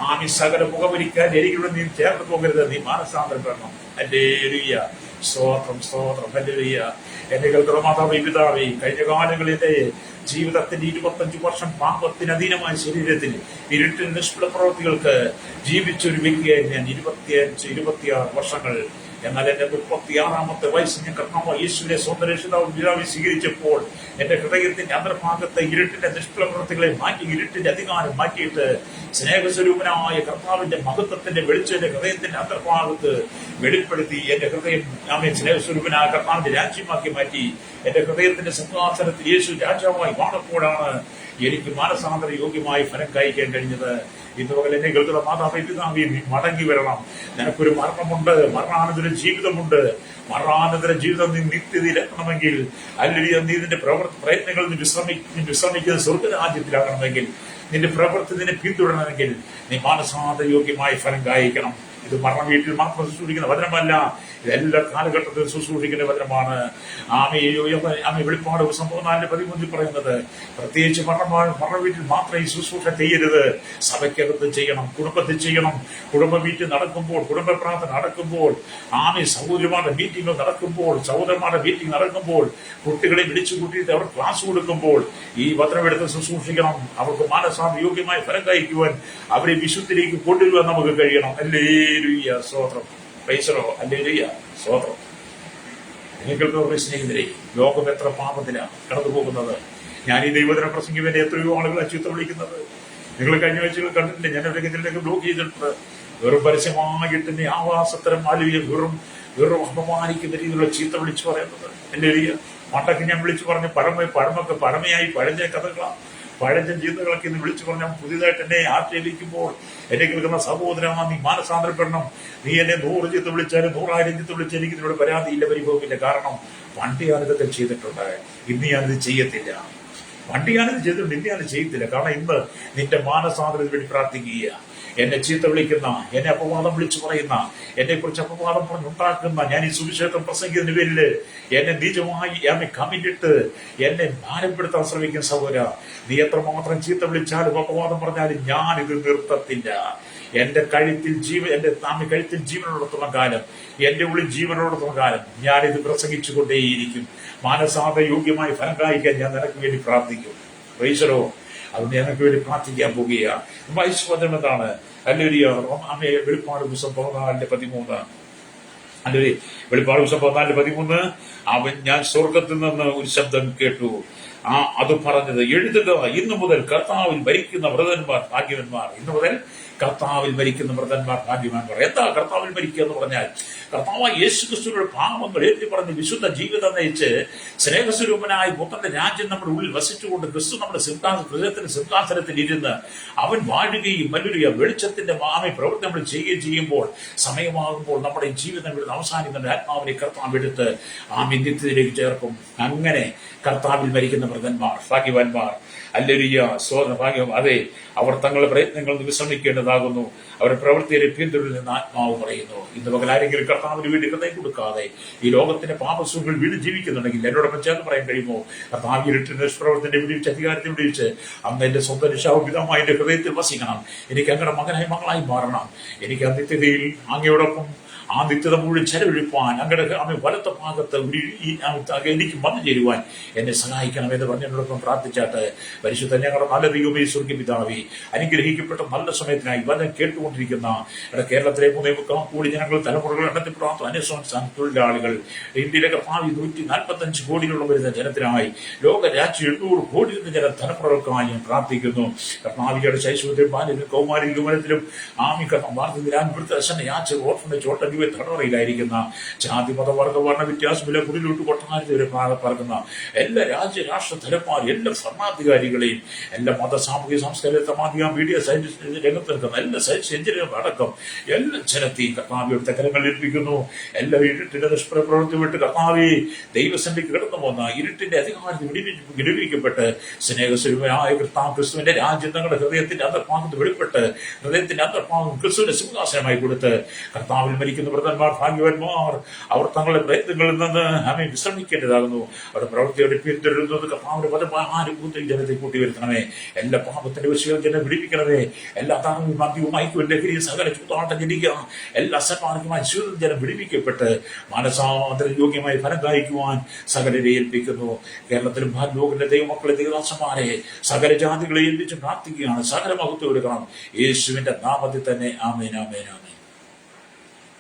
ആമി സകല പുകവലിക്കാൻ എരികളുടെ നീ ചേർന്ന് പോകരുത്. നീ മാനസാന്തരപ്പെടണം. ഹല്ലേലൂയ. സ്തോത്രം, സ്തോത്രം. ഹല്ലേലൂയ. എന്റെ കേൾക്കുന്ന മാതാവേ, പിതാവേ, കഴിഞ്ഞ കാലങ്ങളിലെ ജീവിതത്തിന്റെ 25 വർഷം പാപത്തിന് അധീനമായ ശരീരത്തിൽ ഇരുട്ടിൽ നിഷ്ഫല പ്രവൃത്തികൾക്ക് ജീവിച്ചൊരു വ്യക്തിയായി ഞാൻ 25-26 വർഷങ്ങൾ. എന്നാൽ എന്റെ 36-ാമത്തെ വയസ്സിൽ ഞാൻ കർത്താവ് യേശുവിനെ സ്വന്തം രക്ഷിതാവും പിതാവിനെ സ്വീകരിച്ചപ്പോൾ എന്റെ ഹൃദയത്തിന്റെ അന്തർഭാഗത്തെ ഇരുട്ടിന്റെ നിഷ്പ്രവൃത്തികളെ മാറ്റി, ഇരുട്ടിന്റെ അധികാരം മാറ്റിയിട്ട് സ്നേഹസ്വരൂപനായ കർത്താവിന്റെ മഹത്വത്തിന്റെ വെളിച്ചം എന്റെ ഹൃദയത്തിന്റെ അന്തർഭാഗത്ത് വെളിപ്പെടുത്തി എന്റെ ഹൃദയം ആമേൻ സ്നേഹസ്വരൂപനായ കർത്താവിന്റെ രാജ്യമാക്കി മാറ്റി. എന്റെ ഹൃദയത്തിന്റെ സിംഹാസനത്തിൽ യേശു രാജാവായി വാണപ്പോഴാണ് എനിക്ക് മാനസാന്തര യോഗ്യമായി ഫലം കായ്ക്കാൻ കഴിഞ്ഞത്. ഇന്ന് പകൽ എന്നെ കേൾക്കുന്ന മാതാവേ, പിതാവേ, നീ മടങ്ങി വരണം. നിനക്കൊരു മരണമുണ്ട്, മരണാനന്തര ജീവിതമുണ്ട്. മരണാനന്തര ജീവിതം നീ നിത്യതയിലെത്തണമെങ്കിൽ, അല്ലെങ്കിൽ നീ നിന്റെ പ്രയത്നങ്ങൾ വിശ്രമിക്കുന്ന സ്വർഗരാജ്യത്തിലാകണമെങ്കിൽ, നിന്റെ പ്രവൃത്തി നിന്നെ പിന്തുടരണമെങ്കിൽ നീ മാനസാന്തര യോഗ്യമായി ഫലം കായ്ക്കണം. ഇത് മരണ വീട്ടിൽ മാത്രം ശുശ്രൂഷിക്കുന്ന വചനമല്ല, ഇത് എല്ലാ കാലഘട്ടത്തിലും ശുശ്രൂഷിക്കുന്ന വചനമാണ്. ആമേ വെളിപ്പാട് 14:13 പറയുന്നത് പ്രത്യേകിച്ച് മരണ വീട്ടിൽ മാത്രം ഈ ശുശ്രൂഷ ചെയ്യരുത്, സഭയ്ക്കകത്ത് ചെയ്യണം, കുടുംബത്തിൽ ചെയ്യണം. കുടുംബ മീറ്റിംഗ് നടക്കുമ്പോൾ, കുടുംബ പ്രാർത്ഥന നടക്കുമ്പോൾ, ആമേ സഹോദരിമാരുടെ മീറ്റിംഗ് നടക്കുമ്പോൾ, സഹോദരന്മാരുടെ മീറ്റിംഗ് നടക്കുമ്പോൾ, കുട്ടികളെ വിളിച്ചു കൂട്ടിയിട്ട് അവർ ക്ലാസ് കൊടുക്കുമ്പോൾ ഈ വചനമെടുത്ത് ശുശ്രൂഷിക്കണം. അവർക്ക് മാനസാന്തര യോഗ്യമായ ഫലം കഴിക്കുവാൻ, അവരെ വിശുദ്ധിയിലേക്ക് കൊണ്ടുവരുവാൻ നമുക്ക് കഴിയണം. ഹല്ലേലൂയ, സ്തോത്രം. Praise the Lord. ഹല്ലേലൂയ, സ്തോത്രം. നിങ്ങൾക്ക് സ്നേഹിതരെ, ലോകം എത്ര പാപത്തിലാണ് കടന്നു പോകുന്നത്. ഞാൻ ഈ ദൈവത്തിനെ പ്രസംഗിക്കുവാൻ എത്രയോ ആളുകളെ ചീത്ത വിളിക്കുന്നത് നിങ്ങൾ കഴിഞ്ഞ ആഴ്ചകൾ കണ്ടിട്ടില്ല. ഞാൻ എവിടെയൊക്കെ ബ്ലോക്ക് ചെയ്തിട്ടുണ്ട്. വെറും പരസ്യമായിട്ട് എന്നെ ആവാസത്തരം ആലുവിയെ വെറും അപമാനിക്കുന്ന രീതിയിലുള്ള ചീത്ത വിളിച്ചു പറയുന്നത്. എന്റെ പണ്ടൊക്കെ ഞാൻ വിളിച്ചു പറഞ്ഞ് പഴമയായി പഴഞ്ഞ കഥകളാണ്, പഴഞ്ചൻ ചീത്തകളൊക്കെ ഇന്ന് വിളിച്ചു പറഞ്ഞാൽ പുതിയതായിട്ട് എന്നെ ആക്ഷേപിക്കുമ്പോൾ എന്നെ കേൾക്കുന്ന സഹോദരനാ, നീ മാനസാന്തരപ്പെടണം. നീ എന്നെ 100 ചീത്ത വിളിച്ചാലും 100,000 ചീത്ത വിളിച്ചാൽ എനിക്ക് ഇതിനോട് പരാതിയില്ല, പരിഭവമില്ല. കാരണം പണ്ട് ഞാനിതൊക്കെ ചെയ്തിട്ടുണ്ട്, ഇന്ന് ഞാനിത് ചെയ്യത്തില്ല. പണ്ട് ഞാനിത് ചെയ്തിട്ടുണ്ട്, ഇന്ന് ഞാനിത് ചെയ്യത്തില്ല. കാരണം ഇന്ന് നിന്റെ മാനസാന്തരത്തിന് വേണ്ടി പ്രാർത്ഥിക്കുക. എന്നെ ചീത്ത വിളിക്കുന്ന, എന്നെ അപവാദം വിളിച്ചു പറയുന്ന, എന്നെ കുറിച്ച് അപവാദം പറഞ്ഞുണ്ടാക്കുന്ന, ഞാൻ ഈ സുവിശേഷം പ്രസംഗിക്കുന്നതിന് പേരിൽ എന്നെ നീചമായി കമ്മിറ്റിട്ട് എന്നെ ഭാരപ്പെടുത്താൻ ശ്രമിക്കുന്ന സഹോദര, നീ എത്രമാത്രം ചീത്ത വിളിച്ചാലും അപവാദം പറഞ്ഞാലും ഞാൻ ഇത് നിർത്തത്തില്ല. എന്റെ കഴുത്തിൽ ജീവനുള്ളിടത്തോളം കാലം, എന്റെ ഉള്ളിൽ ജീവനുള്ളിടത്തോളം കാലം ഞാനിത് പ്രസംഗിച്ചു കൊണ്ടേയിരിക്കും. മാനസാന്തര യോഗ്യമായി ഫലം കായ്ക്കാൻ ഞാൻ നിനക്ക് വേണ്ടി പ്രാർത്ഥിക്കും. Praise the Lord. അതുകൊണ്ട് ഞങ്ങൾക്ക് വേണ്ടി പ്രാർത്ഥിക്കാൻ പോകുകയാണ്. വചനം എന്താണ്? വെളിപ്പാട് ദിവസം 14:13. വെളിപ്പാട് ദിവസം 14:13 ഞാൻ സ്വർഗത്തിൽ നിന്ന് ഒരു ശബ്ദം കേട്ടു. അത് പറഞ്ഞത്, എഴുതുക, ഇന്നു മുതൽ കർത്താവിൽ ഭരിക്കുന്ന വ്രതന്മാർ ഭാഗ്യവന്മാർ. ഇന്നു മുതൽ കർത്താവിൽ ഭരിക്കുന്ന വ്രതന്മാർ ഭാഗ്യവാന്മാർ. എന്താ കർത്താവിൽ ഭരിക്കുക എന്ന് പറഞ്ഞാൽ? കർത്താവായ യേശുക്രിസ്തുവിന്റെ പാപങ്ങൾ ഏറ്റു പറഞ്ഞ് വിശുദ്ധ ജീവിതം നയിച്ച് സ്നേഹസ്വരൂപനായ പുത്രന്റെ രാജ്യം നമ്മുടെ ഉള്ളിൽ വസിച്ചുകൊണ്ട് ക്രിസ്തു നമ്മുടെ ഹൃദയത്തിന്റെ സിംഹാസനത്തിൽ ഇരുന്ന് അവൻ വാഴുകയും വലിയ വെളിച്ചത്തിന്റെ പ്രവൃത്തി നമ്മൾ ചെയ്യുകയും ചെയ്യുമ്പോൾ, സമയമാകുമ്പോൾ നമ്മുടെ ജീവിതം ഇവിടുന്ന് അവസാനിക്കുന്ന ആത്മാവിനെ കർത്താവ് എടുത്ത് നിത്യത്തിലേക്ക് ചേർക്കും. അങ്ങനെ കർത്താവിൽ ഭരിക്കുന്ന വ്രതന്മാർ ഭാഗ്യവാന്മാർ. ഹല്ലേലൂയ, സ്തോത്രം. ഭാഗ്യം. അതെ, അവർ തങ്ങളുടെ പ്രയത്നങ്ങൾ വിശ്രമിക്കേണ്ടതാകുന്നു, അവരുടെ പ്രവൃത്തിയെ പിന്തുടരുന്ന ആത്മാവ് പറയുന്നു. ഇന്ന് പകൽ ആരെങ്കിലും കർത്താവിന് വേണ്ടി ഹൃദയം കൊടുക്കാതെ ഈ ലോകത്തിന്റെ പാപസുഖങ്ങൾ വീട് ജീവിക്കുന്നുണ്ടെങ്കിൽ എന്നോടൊപ്പം ചേർന്ന് പറയാൻ കഴിയുമോ? കർത്താവ് ഇരുട്ടിന്റെ നിഷ്പ്രവർത്തനത്തെ വിടിവിച്ച് അധികാരത്തെ വിടിവിച്ച് അന്ന് എന്റെ സ്വന്തം രക്ഷാപിതാവായ എന്റെ ഹൃദയത്തിൽ വസിക്കണം. എനിക്ക് അങ്ങനെ മകനായി മകളായി മാറണം. എനിക്ക് ആ നിത്യതയിൽ അങ്ങയോടൊപ്പം ആ നിത്യത മുഴുവൻ ചെലവഴിപ്പാൻ അങ്ങയുടെ വലത്ത ഭാഗത്ത് എനിക്ക് വന്നു ചേരുവാൻ എന്നെ സഹായിക്കണം എന്ന് പറഞ്ഞതിനോടൊപ്പം പ്രാർത്ഥിച്ചാട്ട് പരിശുദ്ധ ഞങ്ങളുടെ നല്ല ദൈവമേ, സ്വർഗ്ഗ പിതാവേ, അനുഗ്രഹിക്കപ്പെട്ട നല്ല സമയത്തിനായി വചനം കേട്ടുകൊണ്ടിരിക്കുന്ന കേരളത്തിലെ 3.25 കോടി ജനങ്ങൾ, തലമുറകൾ എണ്ണത്തിൽപ്പെടാത്ത അന്വേഷണ തൊഴിലാളികൾ, ഇന്ത്യയിലൊക്കെ 145 കോടിയുള്ള വരുന്ന ജനത്തിനായി, ലോകരാജ്യം 800 കോടി ജന തലമുറകൾക്കായി ഞാൻ പ്രാർത്ഥിക്കുന്നു. കർത്താവിയുടെ ശൈശവത്തിലും ബാല്യത്തിലും കൗമാരിലും യുവനത്തിലും ഓർഫനേജ് തടവറയിലായിരിക്കുന്ന ജാതി മത വർഗ വർണ്ണ വ്യത്യാസമില്ല കുടിലോട്ട് കൊട്ടാരത്തിൽ വരെ പറക്കുന്ന എല്ലാ രാഷ്ട്ര തലപ്പാർ, എല്ലാ ഭരണാധികാരികളെയും, എല്ലാ മത സാമൂഹിക സാംസ്കാരിക സാമാജിക മീഡിയ സയൻസ് രംഗത്ത് നിൽക്കുന്ന എല്ലാ സയൻസ് എഞ്ചിനീയർ അടക്കം എല്ലാ ജനത്തെയും കർത്താവിയുടെ കരങ്ങളിൽ ഏൽപ്പിക്കുന്നു. എല്ലാ ഇരുട്ടിന്റെ നിഷ്പ്രവൃത്തി വിട്ട് കർത്താവെ ദൈവസന്നിധിക്ക് കിടന്നു പോന്ന ഇരുട്ടിന്റെ അധികാരത്തിൽ വിടുവിക്കപ്പെട്ട് സ്നേഹസ്വരൂപനായ കർത്താവ് ക്രിസ്തുവിന്റെ രാജ്യം തങ്ങളുടെ ഹൃദയത്തിന്റെ അന്തർഭാഗത്ത് വെളിപ്പെട്ട് ഹൃദയത്തിന്റെ അന്തർഭാഗം ക്രിസ്തുവിന്റെ സിംഹാസനമായി കൊടുത്ത് കർത്താവിൽ മരിക്കുന്ന വ്രതന്മാർ ഭാഗ്യവാന്മാർ. അവർ തങ്ങളുടെ പ്രയത്നങ്ങളിൽ നിന്ന് വിശ്രമിക്കേണ്ടതാകുന്നു. അവരുടെ പ്രവൃത്തിയോടെ പിന്തുടരുന്നത് കർത്താവിന്റെ പദമാനുഭൂതി ജനത്തെ കൂട്ടിവരുത്തണമേ. എല്ലാ പാപത്തിന്റെ വിഷയവും ജനം വിടിപ്പിക്കണമേ. എല്ലാ താങ്ങും മദ്യവുമായി ലഹരിയും സകല ചൂതാട്ടം ജനിക്കുക എല്ലാ സന്മാർഗമായി ജീവിതം ജനം വിടിപ്പിക്കപ്പെട്ട് മാനസാന്തര യോഗ്യമായി ഫലം കായ്ക്കുവാൻ സകലരെ ഏൽപ്പിക്കുന്നു. കേരളത്തിലും ലോകത്തിന്റെ ദൈവമക്കളെ ദൈവദാസന്മാരെ സകല ജാതികളെ ഏൽപ്പിച്ച് പ്രാർത്ഥിക്കുകയാണ്. സകല മഹത്വം എടുക്കണം യേശുവിന്റെ നാമത്തിൽ തന്നെ. ആമേൻ, ആമേൻ, ആമേൻ.